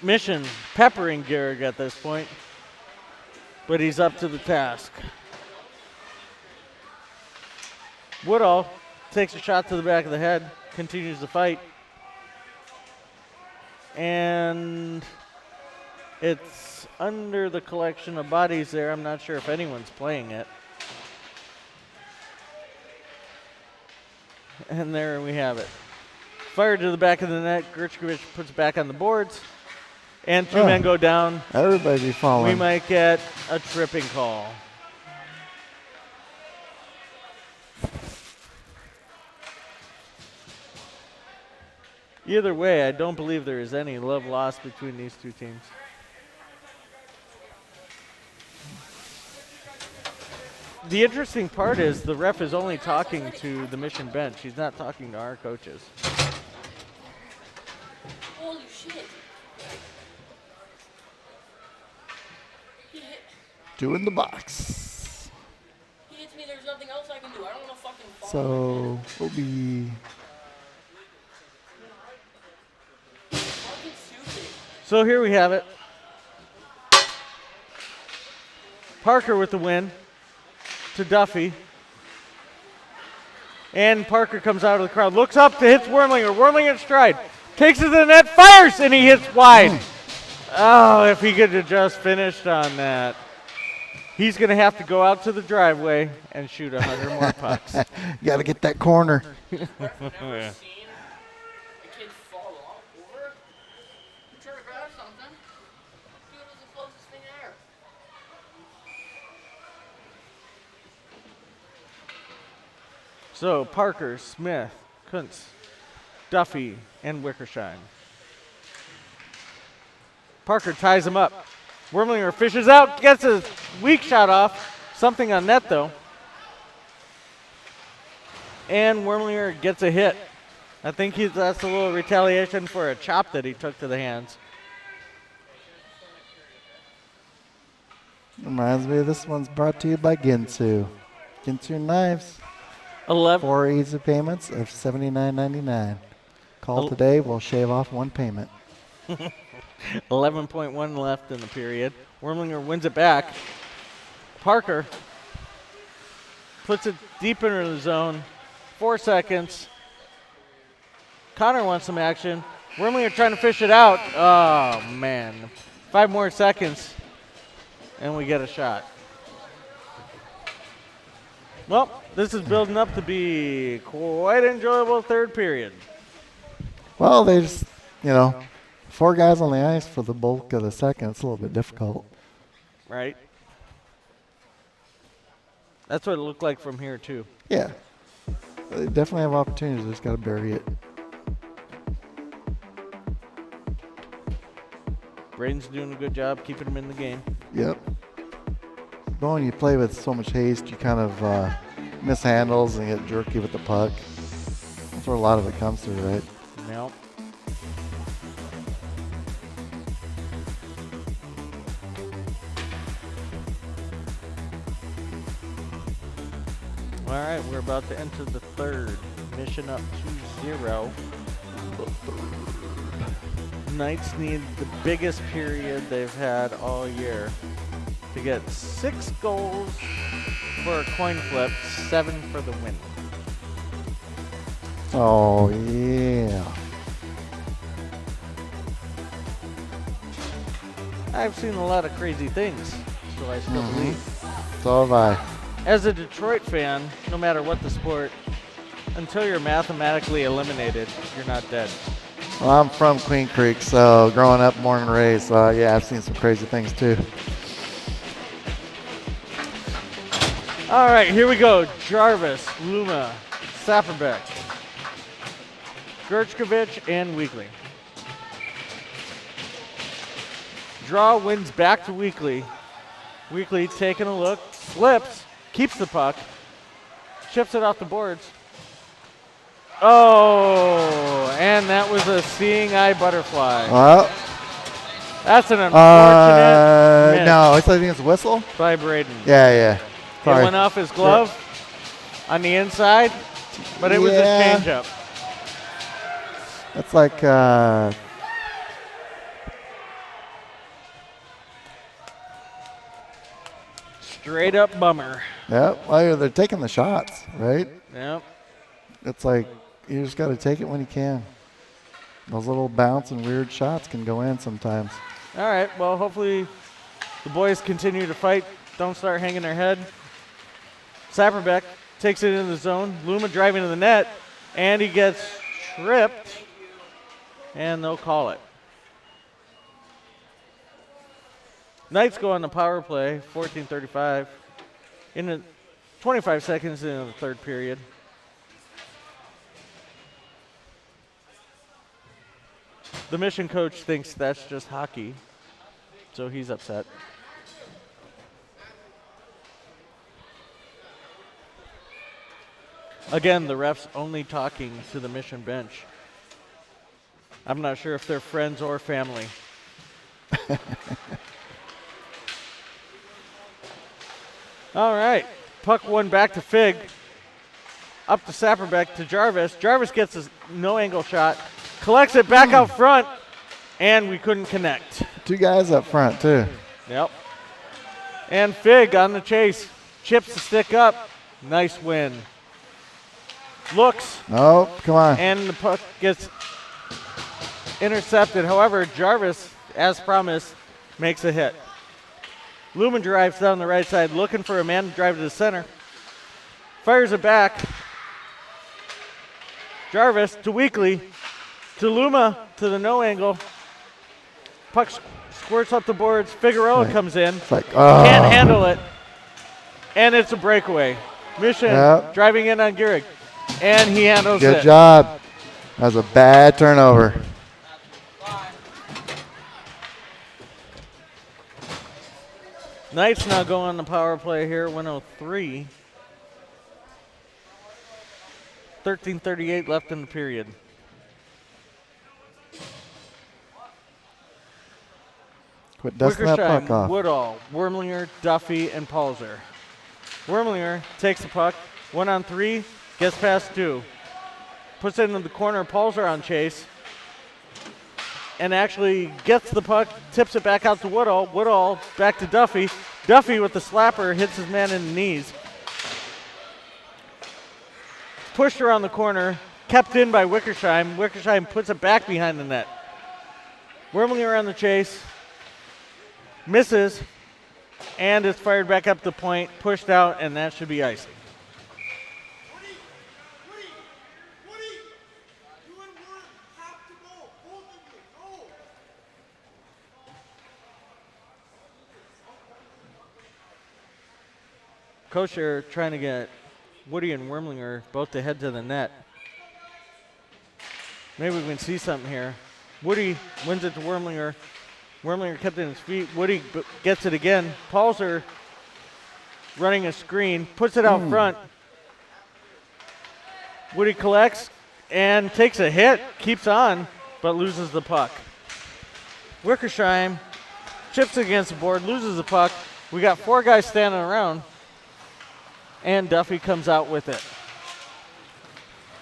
Mission peppering Gehrig at this point, but he's up to the task. Woodall takes a shot to the back of the head, continues the fight, and it's under the collection of bodies there. I'm not sure if anyone's playing it. And there we have it. Fired to the back of the net. Gershkovich puts it back on the boards. And two men go down. Everybody falling. We might get a tripping call. Either way, I don't believe there is any love lost between these two teams. The interesting part is the ref is only talking to the Mission bench. He's not talking to our coaches. Holy shit. Two in the box. He hits me, there's nothing else I can do. I don't want to fucking fall. So we'll be. Fucking stupid. So here we have it. Parker with the win to Duffy. And Parker comes out of the crowd, looks up to hit Wormlinger. Wormlinger stride. Takes it to the net, fires, and he hits wide. Oh, if he could have just finished on that. He's going to have to go out to the driveway and shoot 100 more pucks. You got to get that corner. I've never seen a kid fall over. You try to grab something. Dude was the closest thing there. So Parker, Smith, Kuntz, Duffy, and Wickershine. Parker ties him up. Wormlinger fishes out, gets a weak shot off. Something on net, though. And Wormlinger gets a hit. I think that's a little retaliation for a chop that he took to the hands. Reminds me, this one's brought to you by Ginsu. Ginsu Knives. 11. 4 easy payments of $79.99. Call today, we'll shave off one payment. 11.1 left in the period. Wormlinger wins it back. Parker puts it deep into the zone. 4 seconds. Connor wants some action. Wormlinger trying to fish it out. Oh, man. 5 more seconds, and we get a shot. Well, this is building up to be quite enjoyable third period. Well, they just, 4 guys on the ice for the bulk of the second. It's a little bit difficult. Right? That's what it looked like from here, too. Yeah. They definitely have opportunities. They just got to bury it. Braden's doing a good job keeping him in the game. Yep. But when you play with so much haste, you kind of miss handles and get jerky with the puck. That's where a lot of it comes through, right? Nope. All right, we're about to enter the third. Mission up 2-0. Knights need the biggest period they've had all year to get 6 goals for a coin flip, 7 for the win. Oh, yeah. I've seen a lot of crazy things, so I still believe. So have I. As a Detroit fan, no matter what the sport, until you're mathematically eliminated, you're not dead. Well, I'm from Queen Creek, so growing up, born and raised, yeah, I've seen some crazy things too. All right, here we go. Jarvis, Luma, Saperbeck, Gerchkovich, and Weekly. Draw wins back to Weekly. Weekly taking a look, slips, keeps the puck, chips it off the boards. Oh, and that was a seeing eye butterfly. Well, That's an unfortunate miss no, I think it's a whistle. by Braden. Yeah. It Sorry. went off his glove on the inside, but it was a Yeah. changeup. That's like Straight up bummer. yeah. Well, they're taking the shots, right? Yep. It's like you just got to take it when you can. Those little bounce and weird shots can go in sometimes. All right, well, hopefully the boys continue to fight. Don't start hanging their head. Saperbeck takes it in the zone. Luma driving to the net, and he gets tripped, and they'll call it. Knights go on the power play, 14:35, in the 25 seconds into the third period. The mission coach thinks that's just hockey, so he's upset. Again, the refs only talking to the mission bench. I'm not sure if they're friends or family. All right, puck one back to Fig. Up to Saperbeck to Jarvis. Jarvis gets a no-angle shot, collects it back out front, and we couldn't connect. 2 guys up front too. Yep. And Fig on the chase, chips the stick up. Nice win. Looks, Oh, come on. and the puck gets intercepted. However, Jarvis, as promised, makes a hit. Lumen drives down the right side, looking for a man to drive to the center. Fires it back. Jarvis to Weekly, to Luma, to the no angle. Puck squirts up the boards. Figueroa comes in. It's like, oh. Can't handle it. And it's a breakaway. Mission driving in on Gehrig. And he handles it. Good job. That was a bad turnover. Knights now go on the power play here, 103. 13:38 left in the period. Quit dusting that puck Wickersheim, off. Woodall, Wormlinger, Duffy, and Palzer. Wormlinger takes the puck, 1-on-3, gets past 2. Puts it into the corner, Palzer on chase, and actually gets the puck, tips it back out to Woodall. Woodall back to Duffy. Duffy with the slapper hits his man in the knees. Pushed around the corner, kept in by Wickersheim. Wickersheim puts it back behind the net. Wormlinger on the chase, misses, and it's fired back up the point, pushed out, and that should be icing. Coach here trying to get Woody and Wormlinger both to head to the net. Maybe we can see something here. Woody wins it to Wormlinger. Wormlinger kept it in his feet. Woody gets it again. Palzer running a screen, puts it out front. Woody collects and takes a hit, keeps on, but loses the puck. Wickersheim chips against the board, loses the puck. We got 4 guys standing around. And Duffy comes out with it.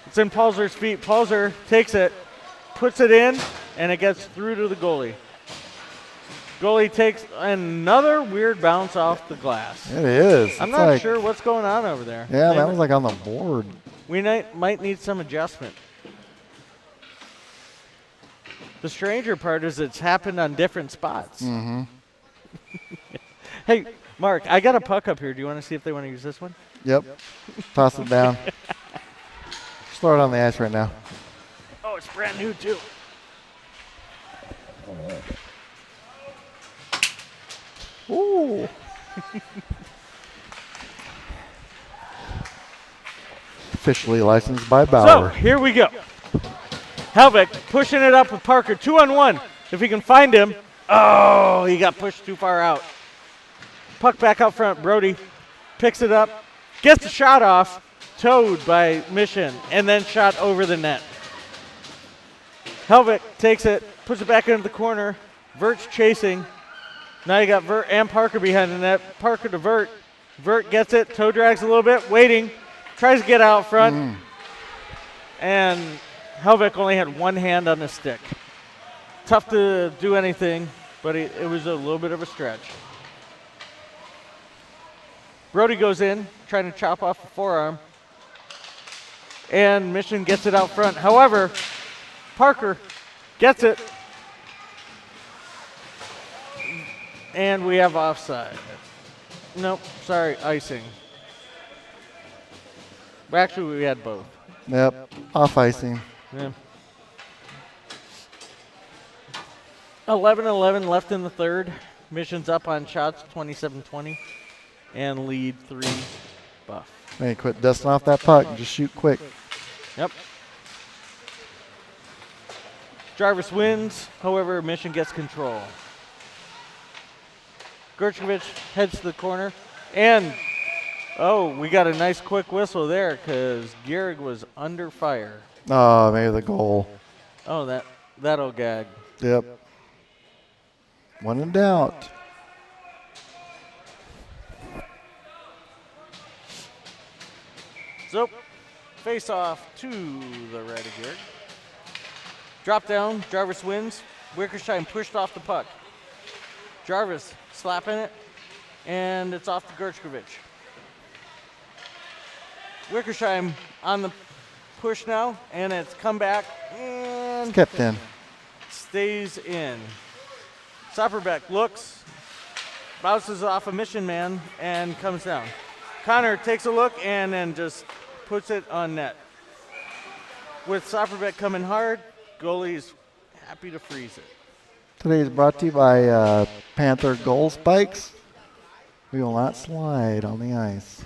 It's in Palzer's feet. Palzer takes it, puts it in, and it gets through to the goalie. Goalie takes another weird bounce off the glass. It is. I'm It's not like, sure what's going on over there. Yeah, that was like on the board. We might need some adjustment. The stranger part is it's happened on different spots. Mm-hmm. Hey, Mark, I got a puck up here. Do you want to see if they want to use this one? Yep. Toss it down. Just throw it on the ice right now. Oh, it's brand new, too. Ooh. Officially licensed by So Bauer. here we go. Helvig pushing it up with Parker, 2-on-1. If he can find him. Oh, he got pushed too far out. Puck back out front. Brody picks it up, gets the shot off, towed by Mission, and then shot over the net. Helvig takes it, puts it back into the corner. Vert's chasing. Now you got Vert and Parker behind the net. Parker to Vert. Vert gets it, toe drags a little bit, waiting, tries to get out front. And Helvig only had one hand on the stick. Tough to do anything, but it was a little bit of a stretch. Brody goes in, trying to chop off the forearm. And Mission gets it out front. However, Parker gets it. And we have offside. Nope, sorry, icing. Actually, we had both. Yep, off icing. Yeah. 11-11 left in the third. Mission's up on shots, 27-20. And lead 3 Buff. Hey, quit dusting off that puck and just shoot quick. Yep. Jarvis wins. However, Mission gets control. Gershkovich heads to the corner. And, oh, we got a nice quick whistle there because Gehrig was under fire. Oh, maybe the goal. Oh, that'll gag. Yep. When in doubt. So, face off to the right of Gehrig. Drop down, Jarvis wins. Wickersheim pushed off the puck. Jarvis slapping it, and it's off to Gershkovich. Wickersheim on the push now, and it's come back and It's kept in. stays in. Sopperbeck looks, bounces off a Mission man, and comes down. Connor takes a look and then just puts it on net. With Sopperbeck coming hard, goalie's happy to freeze it. Today is brought to you by Panther Goal Spikes. We will not slide on the ice.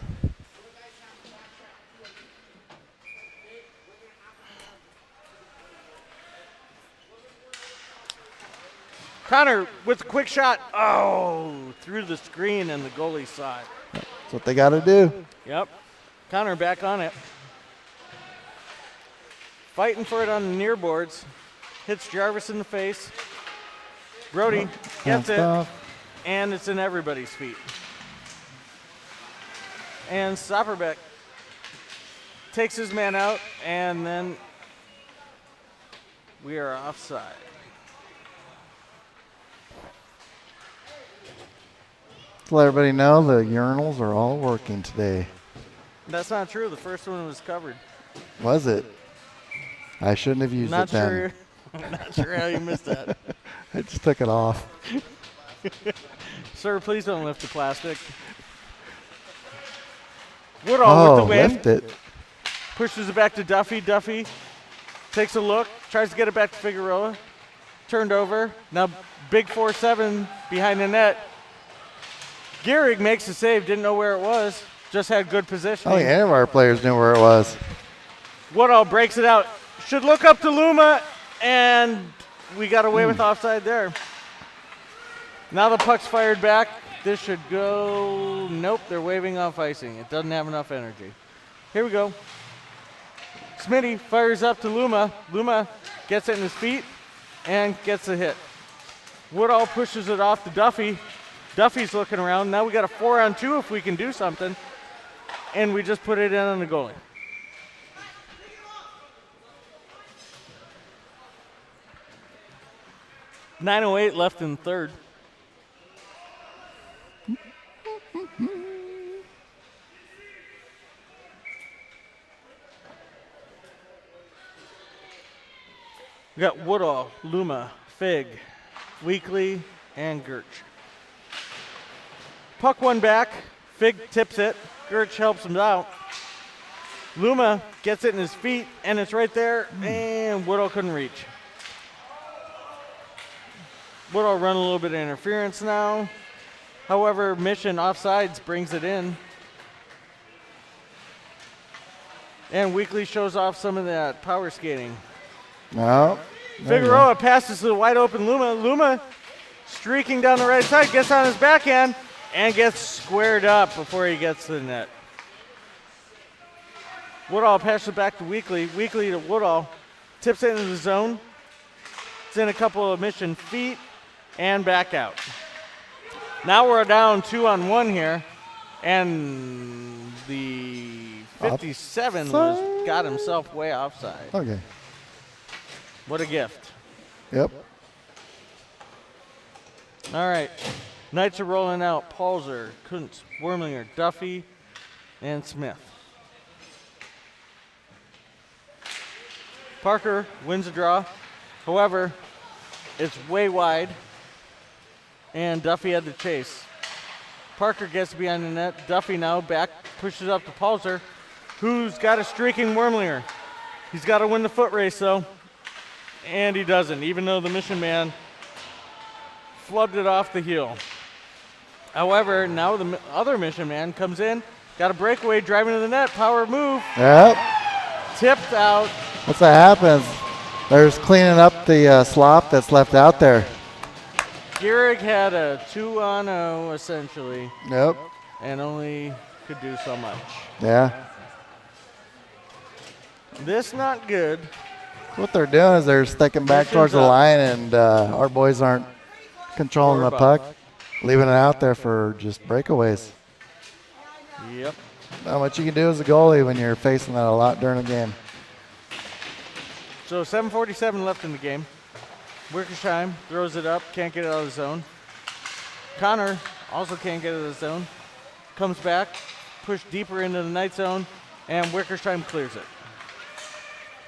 Connor with a quick shot. Oh, through the screen and the goalie saw it. That's what they got to do. Yep. Connor back on it. Fighting for it on the near boards. Hits Jarvis in the face. Brody gets it, and it's in everybody's feet. And Sopperbeck takes his man out, and then we are offside. To let everybody know, the urinals are all working today. That's not true. The first one was covered. Was it? I shouldn't have used it then. Not sure how you missed that. I just took it off. Sir, please don't lift the plastic. Woodall with the win. Lift it. Pushes it back to Duffy. Duffy takes a look, tries to get it back to Figueroa. Turned over. Now big 4-7 behind the net. Gehrig makes the save, didn't know where it was, just had good I positioning. don't think any of our players knew where it was. Woodall breaks it out. Should look up to Luma, and we got away with offside there. Now the puck's fired back. This should go, nope, they're waving off icing. It doesn't have enough energy. Here we go. Smitty fires up to Luma. Luma gets it in his feet and gets a hit. Woodall pushes it off to Duffy. Duffy's looking around. Now we got a 4-on-2 if we can do something. And we just put it in on the goalie. .908 left in third. We got Woodall, Luma, Fig, Weekly, and Gertch. Puck one back. Fig tips it. Gertch helps him out. Luma gets it in his feet, and it's right there, and Woodall couldn't reach. Woodall run a little bit of interference now. However, Mission offsides brings it in. And Weekly shows off some of that power skating. No. Figueroa passes to the wide open Luma. Luma streaking down the right side, gets on his backhand, and gets squared up before he gets to the net. Woodall passes it back to Weekly. Weekly to Woodall. Tips it into the zone. It's in a couple of Mission feet and back out. Now we're down 2-on-1 here. And the 57 got himself way offside. Okay. What a gift. Yep. All right. Knights are rolling out. Palzer, Kuntz, Wormlinger, Duffy, and Smith. Parker wins the draw. However, it's way wide, and Duffy had the chase. Parker gets behind the net. Duffy now back, pushes up to Palzer, who's got a streaking Wormlinger. He's got to win the foot race, though, and he doesn't, even though the Mission man flubbed it off the heel. However, now the other Mission man comes in, got a breakaway, driving to the net, power move. Yep. Tipped out. What's that happens? They're just cleaning up the slop that's left out there. Gehrig had a 2-on-0 essentially. Yep. And only could do so much. Yeah. This not good. What they're doing is they're sticking back towards the line, and our boys aren't controlling the puck, leaving it out there for just breakaways. Yep. Not much you can do as a goalie when you're facing that a lot during the game. So 7:47 left in the game. Wickersheim throws it up, can't get it out of the zone. Connor also can't get it out of the zone. Comes back, pushed deeper into the night zone, and Wickersheim clears it.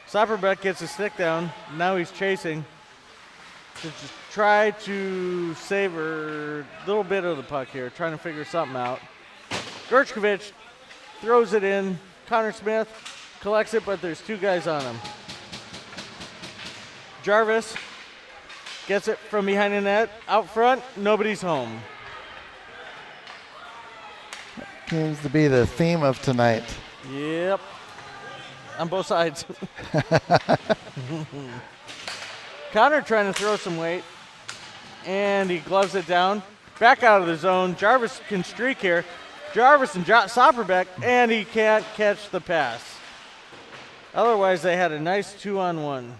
Sopperbeck gets his stick down. Now he's chasing to just try to savor a little bit of the puck here, trying to figure something out. Gershkovich throws it in. Connor Smith collects it, but there's two guys on him. Jarvis gets it from behind the net. Out front, nobody's home. Seems to be the theme of tonight. Yep. On both sides. Connor trying to throw some weight, and he gloves it down. Back out of the zone. Jarvis can streak here. Jarvis and Sopperbeck, and he can't catch the pass. Otherwise, they had a nice 2-on-1.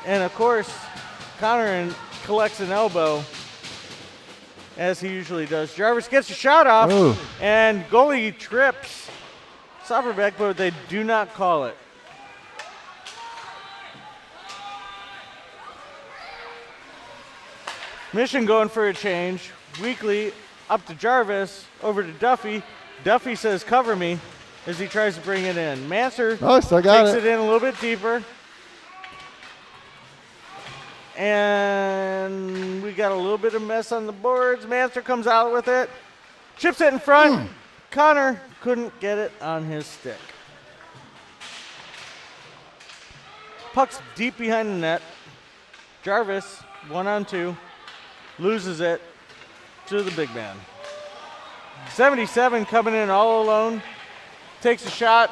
And of course, Connor collects an elbow, as he usually does. Jarvis gets a shot off, and goalie trips Sopperbeck, but they do not call it. Mission going for a change. Weekly up to Jarvis, over to Duffy. Duffy says, "Cover me," as he tries to bring it in. Manser takes it in a little bit deeper. And we got a little bit of mess on the boards. Manser comes out with it. Chips it in front. Connor couldn't get it on his stick. Puck's deep behind the net. Jarvis, 1-on-2, loses it to the big man. 77 coming in all alone. Takes a shot.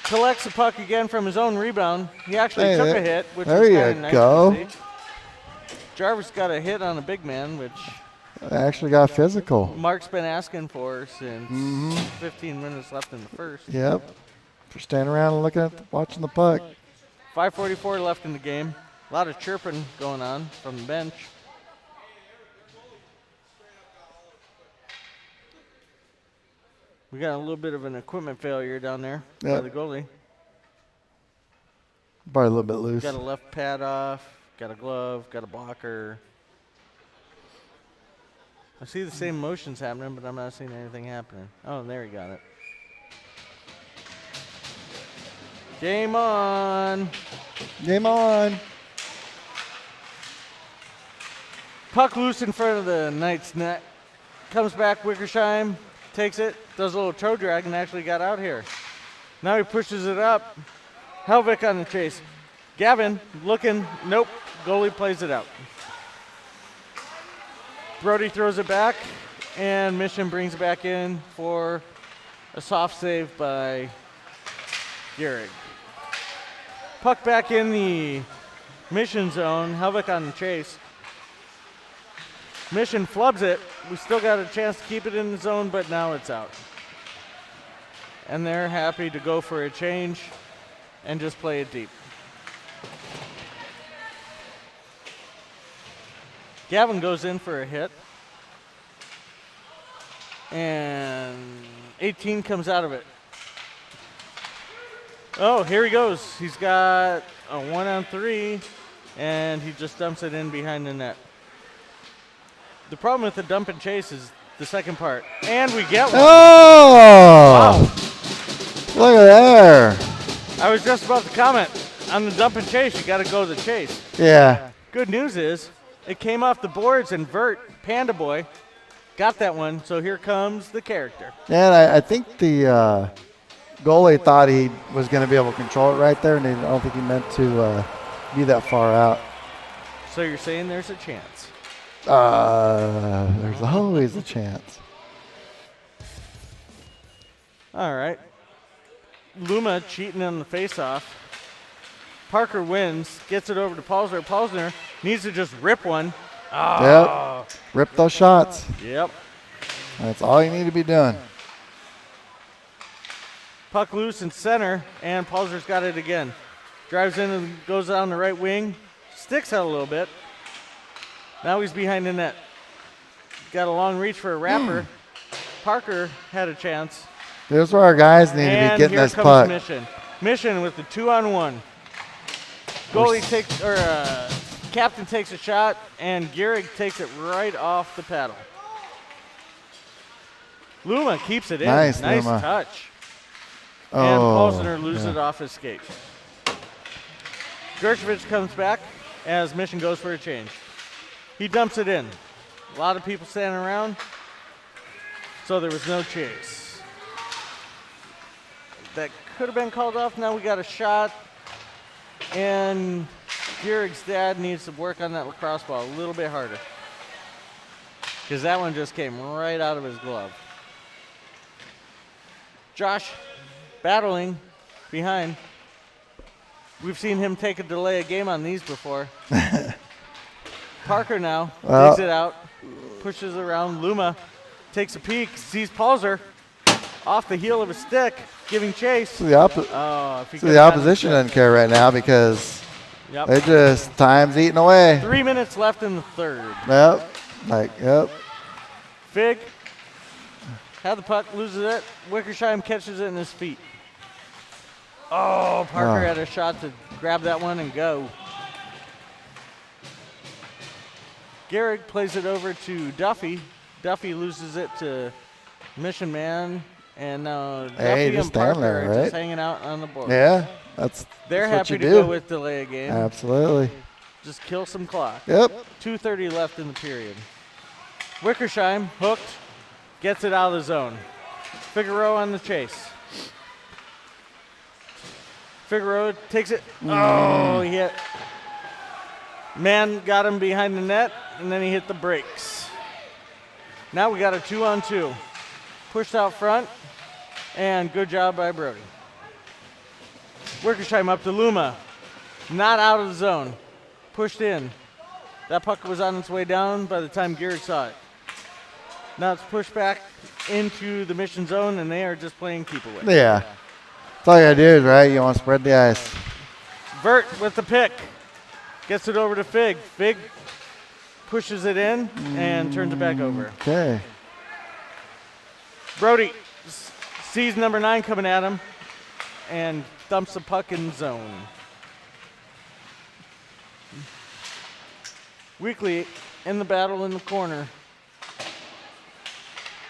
Collects the puck again from his own rebound. He actually took a hit, which was kind of nice to see. Jarvis got a hit on a big man, which actually got physical. Mark's been asking for since 15 minutes left in the first. Yep. For standing around and looking at watching the puck. 5:44 left in the game. A lot of chirping going on from the bench. We got a little bit of an equipment failure down there by the goalie. Probably a little bit loose. Got a left pad off, got a glove, got a blocker. I see the same motions happening, but I'm not seeing anything happening. Oh, there he got it. Game on. Game on. Puck loose in front of the Knights' net. Comes back, Wickersheim takes it, does a little toe drag, and actually got out here. Now he pushes it up. Helvik on the chase. Gavin looking, nope, goalie plays it out. Brody throws it back, and Mission brings it back in for A soft save by Gehrig. Puck back in the Mission zone. Helvik on the chase. Mission flubs it. We still got a chance to keep it in the zone, but now it's out. And they're happy to go for a change and just play it deep. Gavin goes in for a hit. And 18 comes out of it. Oh, here he goes. He's got a 1-on-3, and he just dumps it in behind the net. The problem with the dump and chase is the second part. And we get one. Oh! Wow. Look at there. I was just about to comment. On the dump and chase, you got to go to the chase. Yeah. Good news is, it came off the boards, and Vert, Panda Boy, got that one, so here comes the character. And I think the goalie thought he was going to be able to control it right there, and I don't think he meant to be that far out. So you're saying there's a chance? There's always a chance. All right. Luma cheating on the faceoff. Parker wins, gets it over to Paulsner. Paulsner needs to just rip one. Oh. Yep. Rip those shots. Yep. That's all you need to be doing. Puck loose in center, and Paulsner's got it again. Drives in and goes down the right wing. Sticks out a little bit. Now he's behind the net. Got a long reach for a wrapper. Parker had a chance. Here's where our guys need to be getting this puck. Mission with the 2-on-1. Goalie takes, or captain takes a shot, and Gehrig takes it right off the paddle. Luma keeps it in. Nice Luma. Touch. And Paulsner loses it off his skate. Gershkovich comes back as Mission goes for a change. He dumps it in. A lot of people standing around, so there was no chase. That could have been called off. Now we got a shot, and Gehrig's dad needs to work on that lacrosse ball a little bit harder, because that one just came right out of his glove. Josh battling behind. We've seen him take a delay of game on these before. Parker now digs it out, pushes around. Luma takes a peek, sees Paulser off the heel of a stick, giving chase. So the opposition doesn't care right now because they just time's eating away. 3 minutes left in the third. Yep. Fig had the puck, loses it. Wickersheim catches it in his feet. Oh, Parker had a shot to grab that one and go. Gehrig plays it over to Duffy. Duffy loses it to Mission Man, and now Duffy and Parker are just hanging out on the board. Yeah, they're happy to go with delay a game. Absolutely. Just kill some clock. Yep. 2:30 left in the period. Wickersheim hooked, gets it out of the zone. Figueroa on the chase. Figueroa takes it. Oh, he hit. Man got him behind the net, and then he hit the brakes. Now we got a 2-on-2. Pushed out front, and good job by Brody. Wickersheim up to Luma. Not out of the zone. Pushed in. That puck was on its way down by the time Gehrig saw it. Now it's pushed back into the Mission zone, and they are just playing keep away. Yeah. That's all you gotta do is, right? You want to spread the ice. Vert with the pick. Gets it over to Fig. Fig pushes it in and turns it back over. Okay. Brody sees number 9 coming at him and dumps the puck in zone. Weekly in the battle in the corner.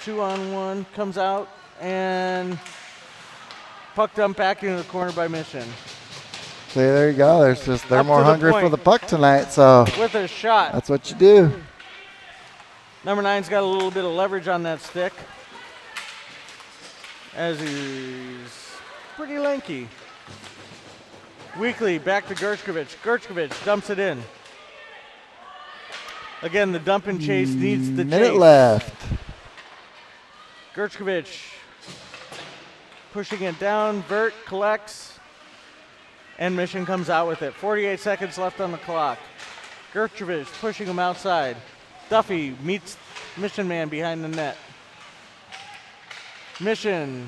2-on-1 comes out and puck dumped back into the corner by Mission. See, there you go. They're more hungry for the puck tonight, so with a shot. That's what you do. Number 9's got a little bit of leverage on that stick, as he's pretty lanky. Weekly back to Gershkovich. Gershkovich dumps it in. Again, the dump and chase needs the minute chase. left. Gershkovich pushing it down. Vert collects, and Mission comes out with it. 48 seconds left on the clock. Gertrovich pushing him outside. Duffy meets Mission Man behind the net. Mission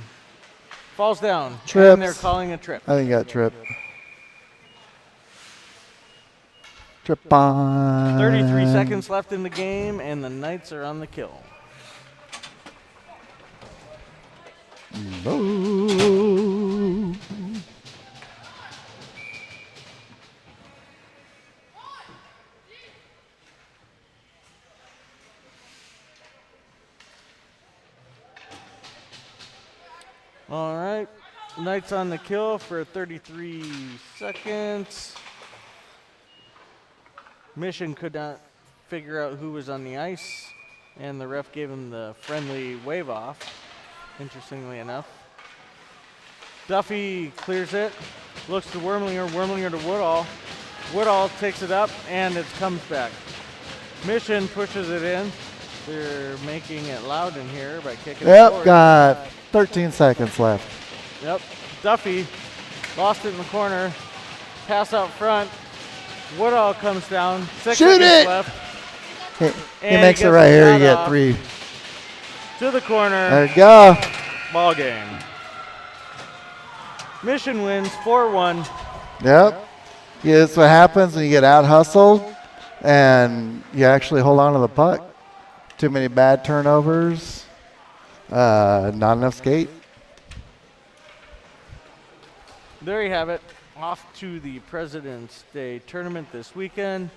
falls down. Trips. And they're calling a trip. I think he got tripped. Trip on. 33 seconds left in the game, and the Knights are on the kill. No. All right. Knights on the kill for 33 seconds. Mission could not figure out who was on the ice, and the ref gave him the friendly wave off, interestingly enough. Duffy clears it, looks to Wormlinger, Wormlinger to Woodall. Woodall takes it up, and it comes back. Mission pushes it in. They're making it loud in here by kicking it Yep, forward. got 13 seconds left. Yep. Duffy lost it in the corner. Pass out front. Woodall comes down. 6 Shoot seconds it! left. He And makes it gets right the here. shot You get off. 3. To the corner. There you go. Ball game. Mission wins 4-1. Yep. Yeah, that's what happens when you get out hustled and you actually hold on to the puck. Too many bad turnovers. Not enough skate. There you have it. Off to the President's Day tournament this weekend.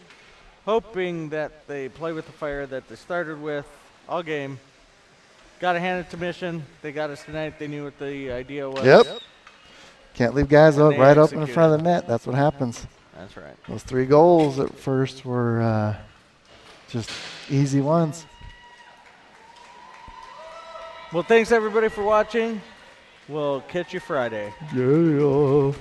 Hoping that they play with the fire that they started with all game. Got to hand it to Mission. They got us tonight. They knew what the idea was. Yep. Can't leave guys And up they right open in executed. front of the net. That's what happens. That's right. Those 3 goals at first were just easy ones. Well, thanks everybody for watching. We'll catch you Friday. Yeah.